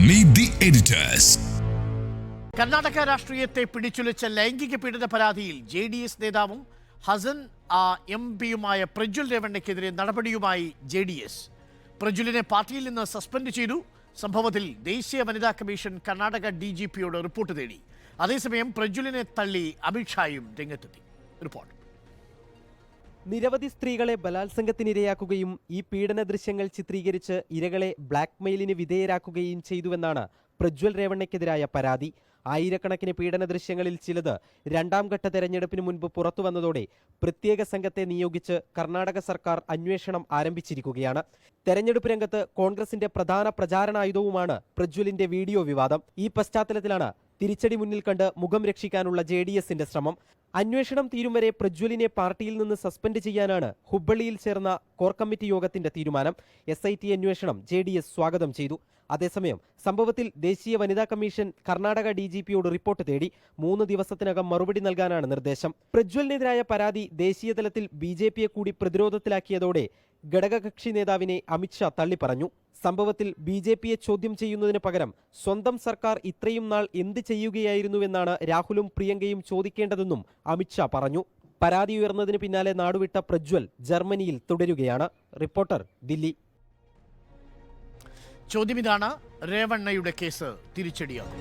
Meet the editors. Karnataka രാഷ്ട്രീയത്തെ പിടിച്ചുലച്ച ലൈംഗിക പീഡന പരാതിയിൽ JDS നേതാവും ഹസൻ MP-യുമായ പ്രജ്വൽ രേവണ്ണയ്ക്കെതിരെ നടപടിയുമായി JDS. പ്രജ്വലിനെ പാർട്ടിയിൽ നിന്ന് സസ്പെൻഡ് ചെയ്തു. സംഭവത്തിൽ ദേശീയ വനിതാ കമ്മീഷൻ കർണാടക DGP-യോട് റിപ്പോർട്ട് തേടി. അതേസമയം പ്രജ്വലിനെ തള്ളി അമിത്ഷായും രംഗത്തെത്തി. റിപ്പോർട്ട്. നിരവധി സ്ത്രീകളെ ബലാത്സംഗത്തിനിരയാക്കുകയും ഈ പീഡന ദൃശ്യങ്ങൾ ചിത്രീകരിച്ച് ഇരകളെ ബ്ലാക്ക്മെയിലിന് വിധേയരാക്കുകയും ചെയ്തുവെന്നാണ് പ്രജ്വൽ രേവണ്ണയ്ക്കെതിരായ പരാതി. ആയിരക്കണക്കിന് പീഡന ദൃശ്യങ്ങളിൽ ചിലത് രണ്ടാം ഘട്ട തെരഞ്ഞെടുപ്പിന് മുൻപ് പുറത്തുവന്നതോടെ പ്രത്യേക സംഘത്തെ നിയോഗിച്ച് കർണാടക സർക്കാർ അന്വേഷണം ആരംഭിച്ചിരിക്കുകയാണ്. തെരഞ്ഞെടുപ്പ് രംഗത്ത് കോൺഗ്രസിന്റെ പ്രധാന പ്രചാരണായുധവുമാണ് പ്രജ്വലിന്റെ വീഡിയോ വിവാദം. ഈ പശ്ചാത്തലത്തിലാണ് തിരിച്ചടി മുന്നിൽ കണ്ട് മുഖം രക്ഷിക്കാനുള്ള JDSന്റെ ശ്രമം. അന്വേഷണം തീരും വരെ പ്രജ്വലിനെ പാർട്ടിയിൽ നിന്ന് സസ്പെൻഡ് ചെയ്യാനാണ് ഹുബ്ബള്ളിയിൽ ചേർന്ന കോർ കമ്മിറ്റി യോഗത്തിന്റെ തീരുമാനം. SIT അന്വേഷണം JDS സ്വാഗതം ചെയ്തു. അതേസമയം സംഭവത്തിൽ ദേശീയ വനിതാ കമ്മീഷൻ കർണാടക DGP-യോട് റിപ്പോർട്ട് തേടി. 3 ദിവസത്തിനകം മറുപടി നൽകാനാണ് നിർദ്ദേശം. പ്രജ്വലിനെതിരായ പരാതി ദേശീയ തലത്തിൽ BJP-യെ കൂടി പ്രതിരോധത്തിലാക്കിയതോടെ ഘടകകക്ഷി നേതാവിനെ അമിത്ഷാ തള്ളിപ്പറഞ്ഞു. സംഭവത്തിൽ BJP-യെ ചോദ്യം ചെയ്യുന്നതിന് പകരം സ്വന്തം സർക്കാർ ഇത്രയും നാൾ എന്ത് ചെയ്യുകയായിരുന്നുവെന്നാണ് രാഹുലും പ്രിയങ്കയും ചോദിക്കേണ്ടതെന്നും അമിത്ഷാ പറഞ്ഞു. പരാതി ഉയർന്നതിന് പിന്നാലെ നാടുവിട്ട പ്രജ്വൽ ജർമ്മനിയിൽ തുടരുകയാണ്. റിപ്പോർട്ടർ, ദില്ലി. ചോദ്യം ഇതാണ്: രേവണ്ണയുടെ കേസ് തിരിച്ചടിയാകും.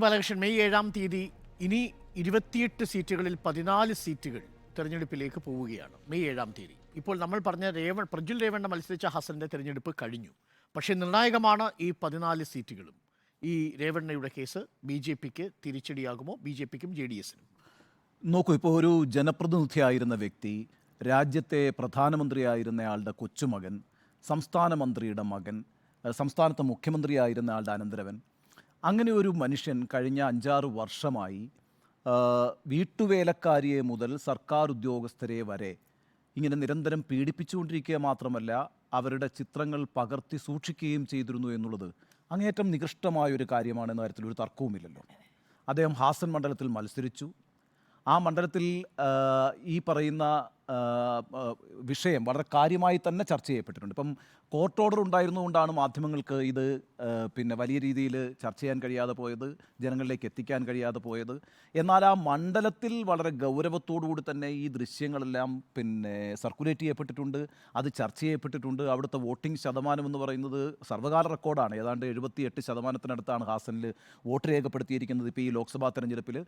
ബാലകൃഷ്ണൻ, മെയ് 7-ാം തീയതി ഇനി 28 സീറ്റുകളിൽ 14 സീറ്റുകൾ തെരഞ്ഞെടുപ്പിലേക്ക് പോവുകയാണ്. മെയ് 7-ാം തീയതി. ഇപ്പോൾ നമ്മൾ പറഞ്ഞ പ്രജ്വൽ രേവണ്ണ മത്സരിച്ച ഹസന്റെ തെരഞ്ഞെടുപ്പ് കഴിഞ്ഞു. പക്ഷേ നിർണായകമാണ് ഈ 14 സീറ്റുകളും. ഈ രേവണ്ണയുടെ കേസ് BJP-ക്ക് തിരിച്ചടിയാകുമോ? BJP-ക്കും JDS-നും? നോക്കൂ, ഇപ്പോൾ ഒരു ജനപ്രതിനിധിയായിരുന്ന വ്യക്തി, രാജ്യത്തെ പ്രധാനമന്ത്രിയായിരുന്നയാളുടെ കൊച്ചുമകൻ, സംസ്ഥാന മന്ത്രിയുടെ മകൻ, സംസ്ഥാനത്തെ മുഖ്യമന്ത്രിയായിരുന്ന ആളുടെ അനന്തരവൻ, അങ്ങനെ ഒരു മനുഷ്യൻ കഴിഞ്ഞ 5-6 വർഷമായി വീട്ടുവേലക്കാരിയെ മുതൽ സർക്കാർ ഉദ്യോഗസ്ഥരെ വരെ ഇങ്ങനെ നിരന്തരം പീഡിപ്പിച്ചുകൊണ്ടിരിക്കുക മാത്രമല്ല അവരുടെ ചിത്രങ്ങൾ പകർത്തി സൂക്ഷിക്കുകയും ചെയ്തിരുന്നു എന്നുള്ളത് അങ്ങേയറ്റം നികൃഷ്ടമായൊരു കാര്യമാണെന്ന കാര്യത്തിൽ ഒരു തർക്കവുമില്ലല്ലോ. അദ്ദേഹം ഹാസൻ മണ്ഡലത്തിൽ മത്സരിച്ചു. ആ മണ്ഡലത്തിൽ ഈ പറയുന്ന വിഷയം വളരെ കാര്യമായി തന്നെ ചർച്ച ചെയ്യപ്പെട്ടിട്ടുണ്ട്. ഇപ്പം കോർട്ട് ഓർഡർ ഉണ്ടായിരുന്നുകൊണ്ടാണ് മാധ്യമങ്ങൾക്ക് ഇത് വലിയ രീതിയിൽ ചർച്ച ചെയ്യാൻ കഴിയാതെ പോയത്, ജനങ്ങളിലേക്ക് എത്തിക്കാൻ കഴിയാതെ പോയത്. എന്നാൽ ആ മണ്ഡലത്തിൽ വളരെ ഗൗരവത്തോടുകൂടി തന്നെ ഈ ദൃശ്യങ്ങളെല്ലാം സർക്കുലേറ്റ് ചെയ്യപ്പെട്ടിട്ടുണ്ട്, അത് ചർച്ച ചെയ്യപ്പെട്ടിട്ടുണ്ട്. അവിടുത്തെ വോട്ടിംഗ് ശതമാനം എന്ന് പറയുന്നത് സർവ്വകാല റെക്കോർഡാണ്. ഏതാണ്ട് 78% ഹാസനിൽ വോട്ട് രേഖപ്പെടുത്തിയിരിക്കുന്നത്. ഇപ്പോൾ ഈ ലോക്സഭാ തെരഞ്ഞെടുപ്പിൽ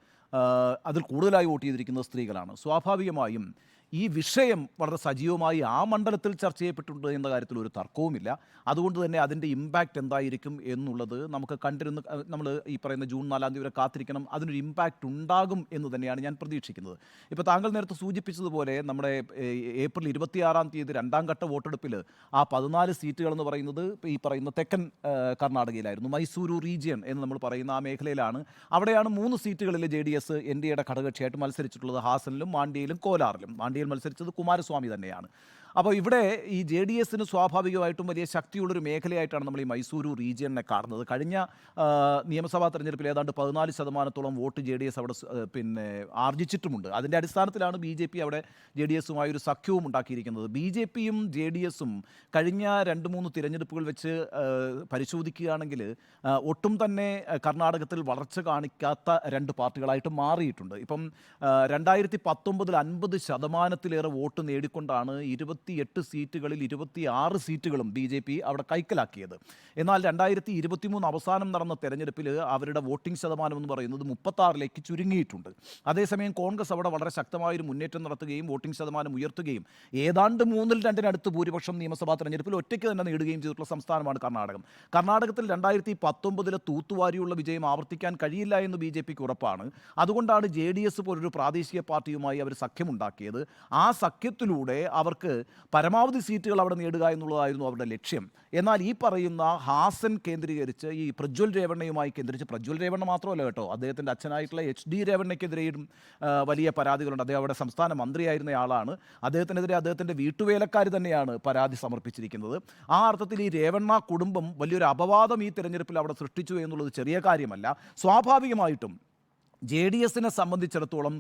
അതിൽ കൂടുതലായി വോട്ട് ചെയ്തിരിക്കുന്നത് സ്ത്രീകളാണ്. സ്വാഭാവികമായും ഈ വിഷയം വളരെ സജീവമായി ആ മണ്ഡലത്തിൽ ചർച്ച ചെയ്യപ്പെട്ടിട്ടുണ്ട് എന്ന കാര്യത്തിൽ ഒരു തർക്കവുമില്ല. അതുകൊണ്ട് തന്നെ അതിൻ്റെ ഇമ്പാക്റ്റ് എന്തായിരിക്കും എന്നുള്ളത് നമുക്ക് കണ്ടിരുന്ന് നമ്മൾ ഈ പറയുന്ന ജൂൺ 4-ാം തീയതി വരെ കാത്തിരിക്കണം. അതിനൊരു ഇമ്പാക്റ്റ് ഉണ്ടാകും എന്ന് തന്നെയാണ് ഞാൻ പ്രതീക്ഷിക്കുന്നത്. ഇപ്പോൾ താങ്കൾ നേരത്തെ സൂചിപ്പിച്ചതുപോലെ നമ്മുടെ ഏപ്രിൽ 26-ാം തീയതി 2ാം ഘട്ട വോട്ടെടുപ്പിൽ ആ 14 സീറ്റുകളെന്ന് പറയുന്നത് ഈ പറയുന്ന തെക്കൻ കർണാടകയിലായിരുന്നു. മൈസൂരു റീജിയൻ എന്ന് നമ്മൾ പറയുന്ന ആ മേഖലയിലാണ്. അവിടെയാണ് 3 സീറ്റുകളിൽ JDS NDAയുടെ ഘടകകക്ഷിയായിട്ട് മത്സരിച്ചിട്ടുള്ളത്. ഹാസനിലും മാണ്ഡ്യയിലും കോലാറിലും. മാണ്ഡ്യയിൽ മത്സരിച്ചത് കുമാരസ്വാമി തന്നെയാണ്. അപ്പോൾ ഇവിടെ ഈ JDSന് സ്വാഭാവികമായിട്ടും വലിയ ശക്തിയുള്ളൊരു മേഖലയായിട്ടാണ് നമ്മൾ ഈ മൈസൂരു റീജിയനെ കാണുന്നത്. കഴിഞ്ഞ നിയമസഭാ തെരഞ്ഞെടുപ്പിൽ ഏതാണ്ട് 14% വോട്ട് JDS അവിടെ ആർജിച്ചിട്ടുമുണ്ട്. അതിൻ്റെ അടിസ്ഥാനത്തിലാണ് BJP അവിടെ JDSുമായി ഒരു സഖ്യവും ഉണ്ടാക്കിയിരിക്കുന്നത്. BJPയും JDSും കഴിഞ്ഞ 2-3 തിരഞ്ഞെടുപ്പുകൾ വെച്ച് പരിശോധിക്കുകയാണെങ്കിൽ ഒട്ടും തന്നെ കർണാടകത്തിൽ വളർച്ച കാണിക്കാത്ത 2 പാർട്ടികളായിട്ട് മാറിയിട്ടുണ്ട്. ഇപ്പം 2019 50%-ലേറെ വോട്ട് നേടിക്കൊണ്ടാണ് 28 സീറ്റുകളിൽ 26 സീറ്റുകളും BJP അവിടെ കൈക്കലാക്കിയത്. എന്നാൽ 2023 അവസാനം നടന്ന തെരഞ്ഞെടുപ്പിൽ അവരുടെ വോട്ടിംഗ് ശതമാനം എന്ന് പറയുന്നത് 36-ലേക്ക് ചുരുങ്ങിയിട്ടുണ്ട്. അതേസമയം കോൺഗ്രസ് അവിടെ വളരെ ശക്തമായൊരു മുന്നേറ്റം നടത്തുകയും വോട്ടിംഗ് ശതമാനം ഉയർത്തുകയും ഏതാണ്ട് 3-2 ഭൂരിപക്ഷം നിയമസഭാ തെരഞ്ഞെടുപ്പിൽ ഒറ്റയ്ക്ക് തന്നെ നേടുകയും ചെയ്തിട്ടുള്ള സംസ്ഥാനമാണ് കർണാടകം. കർണാടകത്തിൽ 2019 തൂത്തുവാരിയുള്ള വിജയം ആവർത്തിക്കാൻ കഴിയില്ല എന്ന് BJPക്ക് ഉറപ്പാണ്. അതുകൊണ്ടാണ് JDS പോലൊരു പ്രാദേശിക പാർട്ടിയുമായി അവർ സഖ്യമുണ്ടാക്കിയത്. ആ സഖ്യത്തിലൂടെ അവർക്ക് പരമാവധി സീറ്റുകൾ അവിടെ നേടുക എന്നുള്ളതായിരുന്നു അവരുടെ ലക്ഷ്യം. എന്നാൽ ഈ പറയുന്ന ഹാസൻ കേന്ദ്രീകരിച്ച് ഈ പ്രജ്വൽ രേവണ്ണയുമായി കേന്ദ്രീകരിച്ച്, പ്രജ്വൽ രേവണ്ണ മാത്രമല്ല കേട്ടോ, അദ്ദേഹത്തിൻ്റെ അച്ഛനായിട്ടുള്ള HD രേവണ്ണയ്ക്കെതിരെയും വലിയ പരാതികളുണ്ട്. അദ്ദേഹം അവിടെ സംസ്ഥാന മന്ത്രിയായിരുന്ന ആളാണ്. അദ്ദേഹത്തിനെതിരെ അദ്ദേഹത്തിൻ്റെ വീട്ടുവേലക്കാർ തന്നെയാണ് പരാതി സമർപ്പിച്ചിരിക്കുന്നത്. ആ അർത്ഥത്തിൽ ഈ രേവണ്ണ കുടുംബം വലിയൊരു അപവാദം ഈ തെരഞ്ഞെടുപ്പിൽ അവിടെ സൃഷ്ടിച്ചു എന്നുള്ളത് ചെറിയ കാര്യമല്ല. സ്വാഭാവികമായിട്ടും JDSനെ സംബന്ധിച്ചിടത്തോളം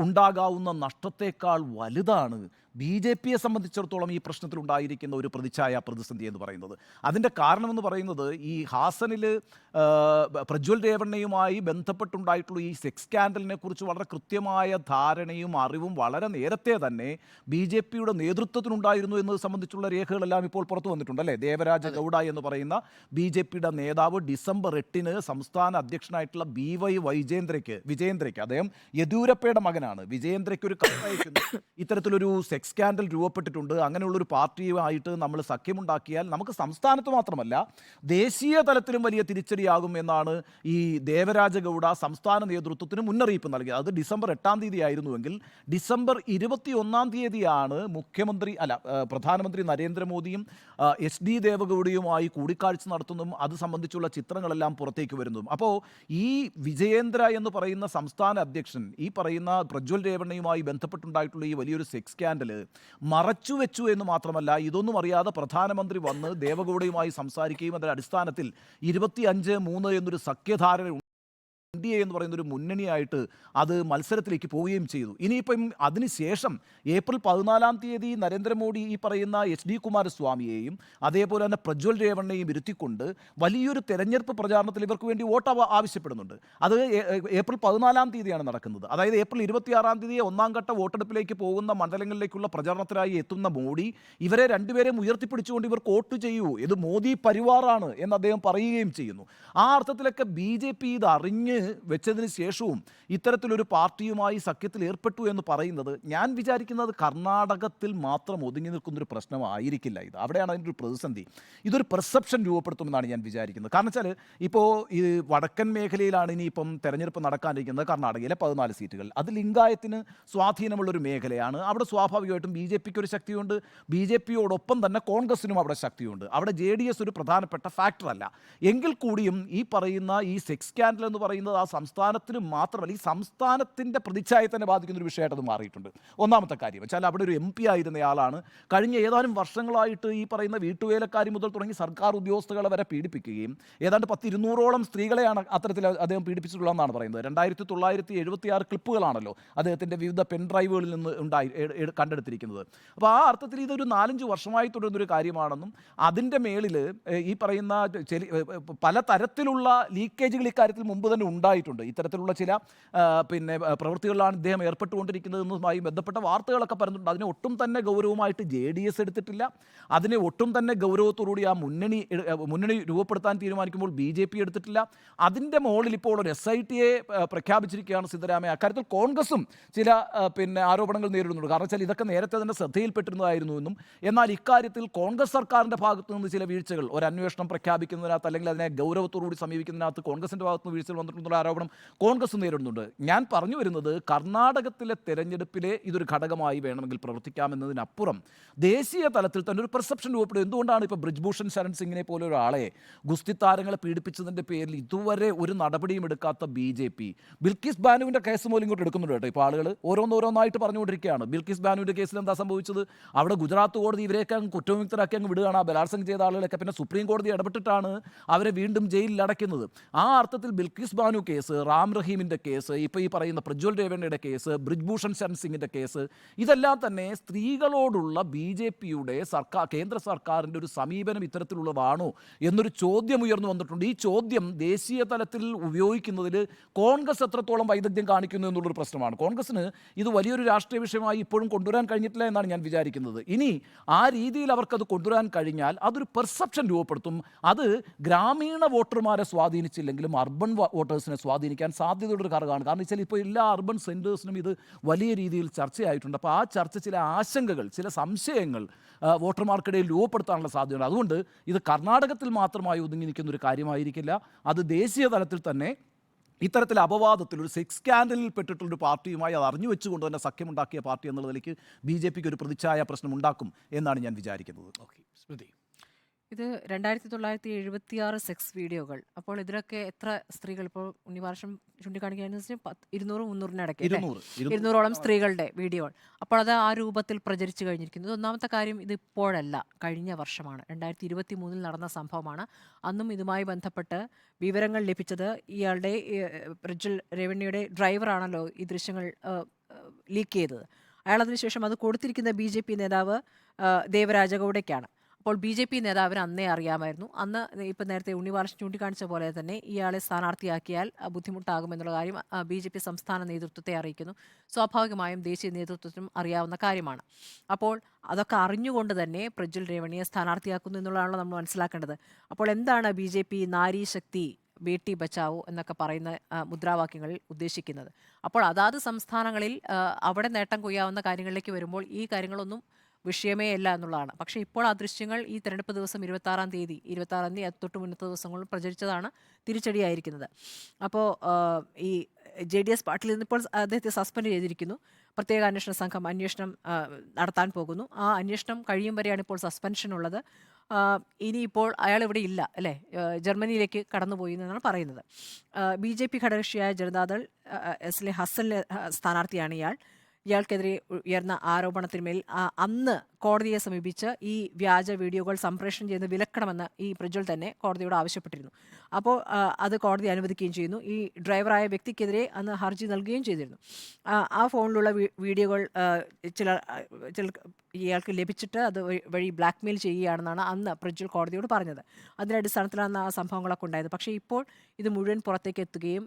ഉണ്ടാകാവുന്ന നഷ്ടത്തേക്കാൾ വലുതാണ് BJPയെ സംബന്ധിച്ചിടത്തോളം ഈ പ്രശ്നത്തിൽ ഉണ്ടായിരിക്കുന്ന ഒരു പ്രതിസന്ധി എന്ന് പറയുന്നത്. അതിൻ്റെ കാരണമെന്ന് പറയുന്നത് ഈ ഹാസനിൽ പ്രജ്വൽ രേവണ്ണയുമായി ബന്ധപ്പെട്ടുണ്ടായിട്ടുള്ള ഈ സെക്സ് സ്കാൻഡലിനെ കുറിച്ച് വളരെ കൃത്യമായ ധാരണയും അറിവും വളരെ നേരത്തെ തന്നെ BJPയുടെ നേതൃത്വത്തിനുണ്ടായിരുന്നു എന്നത് സംബന്ധിച്ചുള്ള രേഖകളെല്ലാം ഇപ്പോൾ പുറത്തു വന്നിട്ടുണ്ട് അല്ലേ. ദേവരാജ ഗൗഡ എന്ന് പറയുന്ന BJPയുടെ നേതാവ് ഡിസംബർ 8 സംസ്ഥാന അധ്യക്ഷനായിട്ടുള്ള BY വിജയേന്ദ്രയ്ക്ക് അദ്ദേഹം യെദ്യൂരപ്പയുടെ മകനാണ്. വിജയേന്ദ്രയ്ക്ക് ഒരു കത്തയക്കുന്നു, ഇത്തരത്തിലൊരു സെക്സ് സ്കാൻഡൽ രൂപപ്പെട്ടിട്ടുണ്ട്, അങ്ങനെയുള്ളൊരു പാർട്ടിയുമായിട്ട് നമ്മൾ സഖ്യമുണ്ടാക്കിയാൽ നമുക്ക് സംസ്ഥാനത്ത് മാത്രമല്ല ദേശീയ തലത്തിലും വലിയ തിരിച്ചടിയാകും എന്നാണ് ഈ ദേവരാജ ഗൗഡ സംസ്ഥാന നേതൃത്വത്തിന് മുന്നറിയിപ്പ് നൽകിയത്. അത് ഡിസംബർ 8 ആയിരുന്നുവെങ്കിൽ ഡിസംബർ 21 പ്രധാനമന്ത്രി നരേന്ദ്രമോദിയും SD ദേവഗൗഡയുമായി കൂടിക്കാഴ്ച നടത്തുന്നതും അത് സംബന്ധിച്ചുള്ള ചിത്രങ്ങളെല്ലാം പുറത്തേക്ക് വരുന്നതും. അപ്പോൾ ഈ വിജയേന്ദ്ര എന്ന് പറയുന്ന സംസ്ഥാന അധ്യക്ഷൻ ഈ പറയുന്ന പ്രജ്വൽ രേവണ്ണയുമായി ബന്ധപ്പെട്ടുണ്ടായിട്ടുള്ള ഈ വലിയൊരു സെക്സ് സ്കാൻഡൽ മറച്ചുവെച്ചു എന്ന് മാത്രമല്ല, ഇതൊന്നും അറിയാതെ പ്രധാനമന്ത്രി വന്ന് ദേവഗൗഡയുമായി സംസാരിക്കുകയും അതിൻ്റെ അടിസ്ഥാനത്തിൽ 25-3 എന്നൊരു സഖ്യധാരണ NDA എന്ന് പറയുന്നൊരു മുന്നണിയായിട്ട് അത് മത്സരത്തിലേക്ക് പോവുകയും ചെയ്തു. ഇനിയിപ്പം അതിനുശേഷം ഏപ്രിൽ 14 നരേന്ദ്രമോദി ഈ പറയുന്ന HD കുമാരസ്വാമിയെയും അതേപോലെ തന്നെ പ്രജ്വൽ രേവണ്ണയും ഇരുത്തിക്കൊണ്ട് വലിയൊരു തെരഞ്ഞെടുപ്പ് പ്രചാരണത്തിൽ ഇവർക്ക് വേണ്ടി വോട്ട് ആവശ്യപ്പെടുന്നുണ്ട്. അത് ഏപ്രിൽ 14 നടക്കുന്നത്. അതായത് ഏപ്രിൽ 26 ഒന്നാം ഘട്ട വോട്ടെടുപ്പിലേക്ക് പോകുന്ന മണ്ഡലങ്ങളിലേക്കുള്ള പ്രചാരണത്തിനായി എത്തുന്ന മോഡി ഇവരെ രണ്ടുപേരെയും ഉയർത്തിപ്പിടിച്ചുകൊണ്ട് ഇവർക്ക് വോട്ട് ചെയ്യൂ, ഇത് മോദി പരിവാറാണ് എന്ന് അദ്ദേഹം പറയുകയും ചെയ്യുന്നു. ആ അർത്ഥത്തിലൊക്കെ BJP ഇത് അറിഞ്ഞ് വെച്ചതിന് ശേഷവും ഇത്തരത്തിലൊരു പാർട്ടിയുമായി സഖ്യത്തിൽ ഏർപ്പെട്ടു എന്ന് പറയുന്നത് ഞാൻ വിചാരിക്കുന്നത് കർണാടകത്തിൽ മാത്രം ഒതുങ്ങി നിൽക്കുന്നൊരു പ്രശ്നമായിരിക്കില്ല. ഇത് അവിടെയാണ് അതിൻ്റെ ഒരു പ്രതിസന്ധി. ഇതൊരു പെർസെപ്ഷൻ രൂപപ്പെടുത്തുമെന്നാണ് ഞാൻ വിചാരിക്കുന്നത്. കാരണം വെച്ചാൽ ഇപ്പോൾ ഈ വടക്കൻ മേഖലയിലാണ് ഇനിയിപ്പം തെരഞ്ഞെടുപ്പ് നടക്കാനിരിക്കുന്നത്, കർണാടകയിലെ 14 സീറ്റുകൾ. അത് ലിംഗായത്തിന് സ്വാധീനമുള്ളൊരു മേഖലയാണ്. അവിടെ സ്വാഭാവികമായിട്ടും BJPക്ക് ഒരു ശക്തിയുണ്ട്, BJPയോടൊപ്പം തന്നെ കോൺഗ്രസിനും അവിടെ ശക്തിയുണ്ട്. അവിടെ JDS ഒരു പ്രധാനപ്പെട്ട ഫാക്ടറല്ല. എങ്കിൽ കൂടിയും ഈ പറയുന്ന ഈ സെക്സ് സ്കാൻഡൽ എന്ന് പറയുന്നത് ആ സംസ്ഥാനത്തിന് മാത്രമല്ല ഈ സംസ്ഥാനത്തിൻ്റെ പ്രതിച്ഛായയെ തന്നെ ബാധിക്കുന്ന ഒരു വിഷയമായിട്ട് അത് മാറിയിട്ടുണ്ട്. ഒന്നാമത്തെ കാര്യം വെച്ചാൽ അവിടെ ഒരു MP ആയിരുന്നയാളാണ്. കഴിഞ്ഞ ഏതാനും വർഷങ്ങളായിട്ട് ഈ പറയുന്ന വീട്ടുവേലക്കാരി മുതൽ തുടങ്ങി സർക്കാർ ഉദ്യോഗസ്ഥകളെ വരെ പീഡിപ്പിക്കുകയും ഏതാണ്ട് 100-200ഓളം സ്ത്രീകളെയാണ് അത്തരത്തിൽ അദ്ദേഹം പീഡിപ്പിച്ചിട്ടുള്ളതെന്നാണ് പറയുന്നത്. 2976 ക്ലിപ്പുകളാണല്ലോ അദ്ദേഹത്തിൻ്റെ വിവിധ പെൻഡ്രൈവുകളിൽ നിന്ന് കണ്ടെടുത്തിരിക്കുന്നത്. അപ്പോൾ ആ അർത്ഥത്തിൽ ഇതൊരു 4-5 വർഷമായി തുടരുന്നൊരു കാര്യമാണെന്നും അതിൻ്റെ മേളിൽ ഈ പറയുന്ന പല തരത്തിലുള്ള ലീക്കേജുകൾ ഇക്കാര്യത്തിൽ മുമ്പ് തന്നെ ഉണ്ടായിട്ടുണ്ട്. ഇത്തരത്തിലുള്ള ചില പ്രവൃത്തികളിലാണ് ഇദ്ദേഹം ഏർപ്പെട്ടുകൊണ്ടിരിക്കുന്നതെന്നുമായി ബന്ധപ്പെട്ട വാർത്തകളൊക്കെ പറയുന്നുണ്ട്. അതിനെ ഒട്ടും തന്നെ ഗൗരവമായിട്ട് JDS എടുത്തിട്ടില്ല. അതിനെ ഒട്ടും തന്നെ ഗൗരവത്തോടുകൂടി ആ മുന്നണി രൂപപ്പെടുത്താൻ തീരുമാനിക്കുമ്പോൾ BJP എടുത്തിട്ടില്ല. അതിൻ്റെ മുകളിൽ ഇപ്പോൾ ഒരു SITയെ പ്രഖ്യാപിച്ചിരിക്കുകയാണ് സിദ്ധരാമയ്യ. അക്കാര്യത്തിൽ കോൺഗ്രസും ചില ആരോപണങ്ങൾ നേരിടുന്നുണ്ട്. കാരണം വെച്ചാൽ ഇതൊക്കെ നേരത്തെ തന്നെ ശ്രദ്ധയിൽപ്പെട്ടിരുന്നതായിരുന്നു എന്നും എന്നാൽ ഇക്കാര്യത്തിൽ കോൺഗ്രസ് സർക്കാരിൻ്റെ ഭാഗത്തു നിന്ന് ചില വീഴ്ചകൾ ഒരു അന്വേഷണം പ്രഖ്യാപിക്കുന്നതിനകത്ത് അല്ലെങ്കിൽ അതിനെ ഗൗരവത്തോടുകൂടി സമീപിക്കുന്നതിനകത്ത് കോൺഗ്രസിൻ്റെ ഭാഗത്തുനിന്ന് വീഴ്ചകൾ വന്നിട്ടുള്ള ആരോപണം കോൺഗ്രസ് നേരിടുന്നുണ്ട്. ഞാൻ പറഞ്ഞു വരുന്നത് കർണാടകത്തിലെ തെരഞ്ഞെടുപ്പിലെ ഇതൊരു ഘടകമായി വേണമെങ്കിൽ പ്രവർത്തിക്കാമെന്നതിനപ്പുറം ദേശീയ തലത്തിൽ തന്നെ ഒരു പെർസെപ്ഷൻ രൂപപ്പെടും. എന്തുകൊണ്ടാണ് ഇപ്പോൾ ബ്രിജ്ഭൂഷൺ ശരൺ സിംഗിനെ പോലെ ഒരാളെ ഗുസ്തി താരങ്ങളെ പീഡിപ്പിച്ചതിൻ്റെ പേരിൽ ഇതുവരെ ഒരു നടപടിയും എടുക്കാത്ത BJP ബിൽക്കിസ് ബാനുവിൻ്റെ കേസ് പോലും ഇങ്ങോട്ട് എടുക്കുന്നുണ്ട് കേട്ടോ. ഇപ്പോൾ ആളുകൾ ഓരോന്നായിട്ട് പറഞ്ഞുകൊണ്ടിരിക്കുകയാണ്. ബിൽക്കിസ് ബാനുവിൻ്റെ കേസിൽ എന്താ സംഭവിച്ചത്? അവിടെ ഗുജറാത്ത് കോടതി ഇവരെയൊക്കെ അങ്ങ് കുറ്റവിമുക്തരാക്കി അങ്ങ് വിടുകയാണ്. ബലാത്സംഗം ചെയ്ത ആളുകളൊക്കെ പിന്നെ സുപ്രീം കോടതി ഇടപെട്ടിട്ടാണ് അവരെ വീണ്ടും ജയിലിൽ അടയ്ക്കുന്നത്. ആ അർത്ഥത്തിൽ ബിൽക്കിസ് ബാനു കേസ്, റാം റഹീമിൻ്റെ കേസ്, ഇപ്പോൾ ഈ പറയുന്ന പ്രജ്വൽ രേവണ്ണയുടെ കേസ്, ബ്രിജ്ഭൂഷൺ ശരൺ സിംഗിൻ്റെ കേസ്, ഇതെല്ലാം തന്നെ സ്ത്രീകളോടുള്ള BJPയുടെ കേന്ദ്ര സർക്കാരിൻ്റെ ഒരു സമീപനം ഇത്തരത്തിലുള്ളതാണോ എന്നൊരു ചോദ്യം ഉയർന്നു വന്നിട്ടുണ്ട്. ഈ ചോദ്യം ദേശീയ തലത്തിൽ ഉപയോഗിക്കുന്നതിൽ കോൺഗ്രസ് എത്രത്തോളം വൈദഗ്ധ്യം കാണിക്കുന്നു എന്നുള്ളൊരു പ്രശ്നമാണ്. കോൺഗ്രസിന് ഇത് വലിയൊരു രാഷ്ട്രീയ വിഷയമായി ഇപ്പോഴും കൊണ്ടുവരാൻ കഴിഞ്ഞിട്ടില്ല എന്നാണ് ഞാൻ വിചാരിക്കുന്നത്. ഇനി ആ രീതിയിൽ അവർക്കത് കൊണ്ടുവരാൻ കഴിഞ്ഞാൽ അതൊരു പെർസെപ്ഷൻ രൂപപ്പെടുത്തും. അത് ഗ്രാമീണ വോട്ടർമാരെ സ്വാധീനിച്ചില്ലെങ്കിലും അർബൻ വോട്ടേഴ്സിനെ സ്വാധീനിക്കാൻ സാധ്യതയുള്ളൊരു ഘടകമാണ്. കാരണം വെച്ചാൽ ഇപ്പോൾ എല്ലാ അർബൻ സെൻറ്റേഴ്സിനും ഇത് വലിയ രീതിയിൽ ചർച്ചയായിട്ടുണ്ട്. അപ്പോൾ ആ ചർച്ച ചില ആശങ്കകൾ, ചില സംശയങ്ങൾ വോട്ടർമാർക്കിടയിൽ രൂപപ്പെടുത്താനുള്ള സാധ്യതയുണ്ട്. അതുകൊണ്ട് ഇത് കർണാടകത്തിൽ മാത്രമായി ഒതുങ്ങി നിൽക്കുന്ന ഒരു കാര്യമായിരിക്കില്ല. അത് ദേശീയ തലത്തിൽ തന്നെ ഇത്തരത്തിൽ അപവാദത്തിൽ ഒരു സെക്സ് സ്കാൻഡലിൽ പെട്ടിട്ടുള്ളൊരു പാർട്ടിയുമായി അത് അറിഞ്ഞു വെച്ചുകൊണ്ട് തന്നെ സഖ്യമുണ്ടാക്കിയ പാർട്ടി എന്നുള്ളതിലേക്ക് BJPക്ക് ഒരു പ്രതിച്ഛായ പ്രശ്നം ഉണ്ടാക്കും എന്നാണ് ഞാൻ വിചാരിക്കുന്നത്. ഓക്കെ, സ്മൃതി. ഇത് 2976 സെക്സ് വീഡിയോകൾ. അപ്പോൾ ഇതിലൊക്കെ എത്ര സ്ത്രീകൾ ഇപ്പോൾ ഉണ്ണിവാർഷം ചൂണ്ടിക്കാണിക്കുകയെന്ന് 200-300 ഇടയ്ക്ക് 200ഓളം സ്ത്രീകളുടെ വീഡിയോകൾ. അപ്പോൾ അത് ആ രൂപത്തിൽ പ്രചരിച്ചു കഴിഞ്ഞിരിക്കുന്നു. ഒന്നാമത്തെ കാര്യം, ഇത് ഇപ്പോഴല്ല, കഴിഞ്ഞ വർഷമാണ്, 2023 നടന്ന സംഭവമാണ്. അന്നും ഇതുമായി ബന്ധപ്പെട്ട് വിവരങ്ങൾ ലഭിച്ചത് ഇയാളുടെ പ്രജ്വൽ രേവണ്യയുടെ ഡ്രൈവറാണല്ലോ ഈ ദൃശ്യങ്ങൾ ലീക്ക് ചെയ്തത്. അയാൾ അതിനുശേഷം അത് കൊടുത്തിരിക്കുന്ന BJP നേതാവ് ദേവരാജഗൌഡയ്ക്കാണ്. അപ്പോൾ BJP നേതാവിന് അന്നേ അറിയാമായിരുന്നു. അന്ന് ഇപ്പം നേരത്തെ ഉണ്ണിവാർഷൻ ചൂണ്ടിക്കാണിച്ച പോലെ തന്നെ ഇയാളെ സ്ഥാനാർത്ഥിയാക്കിയാൽ ബുദ്ധിമുട്ടാകുമെന്നുള്ള കാര്യം BJP സംസ്ഥാന നേതൃത്വത്തെ അറിയിക്കുന്നു. സ്വാഭാവികമായും ദേശീയ നേതൃത്വത്തിനും അറിയാവുന്ന കാര്യമാണ്. അപ്പോൾ അതൊക്കെ അറിഞ്ഞുകൊണ്ട് തന്നെ പ്രജ്വൽ രേവണ്യെ സ്ഥാനാർത്ഥിയാക്കുന്നു എന്നുള്ളതാണല്ലോ നമ്മൾ മനസ്സിലാക്കേണ്ടത്. അപ്പോൾ എന്താണ് BJP നാരി ശക്തി, ബേട്ടി ബച്ചാവോ എന്നൊക്കെ പറയുന്ന മുദ്രാവാക്യങ്ങളിൽ ഉദ്ദേശിക്കുന്നത്? അപ്പോൾ അതാത് സംസ്ഥാനങ്ങളിൽ അവിടെ നേട്ടം കൊയ്യാവുന്ന കാര്യങ്ങളിലേക്ക് വരുമ്പോൾ ഈ കാര്യങ്ങളൊന്നും വിഷയമേ അല്ല എന്നുള്ളതാണ്. പക്ഷേ ഇപ്പോൾ ആ ദൃശ്യങ്ങൾ ഈ തെരഞ്ഞെടുപ്പ് ദിവസം 26-ാം തീയതി തൊട്ട് മുന്നത്തെ ദിവസങ്ങളിൽ പ്രചരിച്ചതാണ് തിരിച്ചടിയായിരിക്കുന്നത്. അപ്പോൾ ഈ JDS പാർട്ടിയിൽ നിന്നിപ്പോൾ അദ്ദേഹത്തെ സസ്പെൻഡ് ചെയ്തിരിക്കുന്നു. പ്രത്യേക അന്വേഷണ സംഘം അന്വേഷണം നടത്താൻ പോകുന്നു. ആ അന്വേഷണം കഴിയും വരെയാണ് ഇപ്പോൾ സസ്പെൻഷൻ ഉള്ളത്. ഇനിയിപ്പോൾ അയാൾ ഇവിടെ ഇല്ല അല്ലേ, ജർമ്മനിയിലേക്ക് കടന്നുപോയി എന്നാണ് പറയുന്നത്. BJP ഘടകകക്ഷിയായ ജനതാദൾ എസിലെ ഹസനിലെ സ്ഥാനാർത്ഥിയാണ് ഇയാൾക്കെതിരെ ഉയർന്ന ആരോപണത്തിന്മേൽ അന്ന് കോടതിയെ സമീപിച്ച് ഈ വ്യാജ വീഡിയോകൾ സംപ്രേഷണം ചെയ്യുന്നത് വിലക്കണമെന്ന് ഈ പ്രജ്വൽ തന്നെ കോടതിയോട് ആവശ്യപ്പെട്ടിരുന്നു. അപ്പോൾ അത് കോടതി അനുവദിക്കുകയും ചെയ്യുന്നു. ഈ ഡ്രൈവറായ വ്യക്തിക്കെതിരെ അന്ന് ഹർജി നൽകുകയും ചെയ്തിരുന്നു. ആ ഫോണിലുള്ള വീഡിയോകൾ ചില ഇയാൾക്ക് ലഭിച്ചിട്ട് അത് വഴി ബ്ലാക്ക്മെയിൽ ചെയ്യുകയാണെന്നാണ് അന്ന് പ്രജ്വൽ കോടതിയോട് പറഞ്ഞത്. അതിൻ്റെ അടിസ്ഥാനത്തിലാണ് ആ സംഭവങ്ങളൊക്കെ ഉണ്ടായത്. പക്ഷേ ഇപ്പോൾ ഇത് മുഴുവൻ പുറത്തേക്ക് എത്തുകയും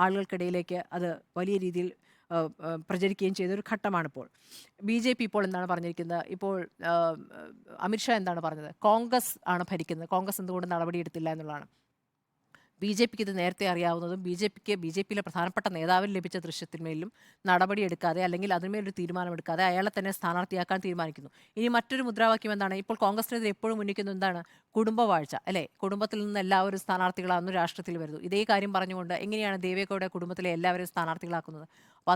ആളുകൾക്കിടയിലേക്ക് അത് വലിയ രീതിയിൽ പ്രചരിക്കുകയും ചെയ്തൊരു ഘട്ടമാണിപ്പോൾ. BJP ഇപ്പോൾ എന്താണ് പറഞ്ഞിരിക്കുന്നത്? ഇപ്പോൾ അമിത്ഷാ എന്താണ് പറഞ്ഞത്? കോൺഗ്രസ് ആണ് ഭരിക്കുന്നത്, കോൺഗ്രസ് എന്തുകൊണ്ട് നടപടിയെടുത്തില്ല എന്നുള്ളതാണ്. BJPക്ക് ഇത് നേരത്തെ അറിയാവുന്നതും BJPയിലെ പ്രധാനപ്പെട്ട നേതാവിന് ലഭിച്ച ദൃശ്യത്തിന്മേലും നടപടിയെടുക്കാതെ അല്ലെങ്കിൽ അതിന്മേലൊരു തീരുമാനമെടുക്കാതെ അയാളെ തന്നെ സ്ഥാനാർത്ഥിയാക്കാൻ തീരുമാനിക്കുന്നു. ഇനി മറ്റൊരു മുദ്രാവാക്യം എന്താണ്? ഇപ്പോൾ കോൺഗ്രസിനെതിരെ എപ്പോഴും ഉന്നയിക്കുന്നത് എന്താണ്? കുടുംബവാഴ്ച അല്ലേ, കുടുംബത്തിൽ നിന്ന് എല്ലാവരും സ്ഥാനാർത്ഥികളാണെന്ന് രാഷ്ട്രത്തിൽ വരുന്നു. ഇതേ കാര്യം പറഞ്ഞുകൊണ്ട് എങ്ങനെയാണ് ദേവേഗൌഡ കുടുംബത്തിലെ എല്ലാവരെയും സ്ഥാനാർത്ഥികളാക്കുന്നത്? അപ്പോൾ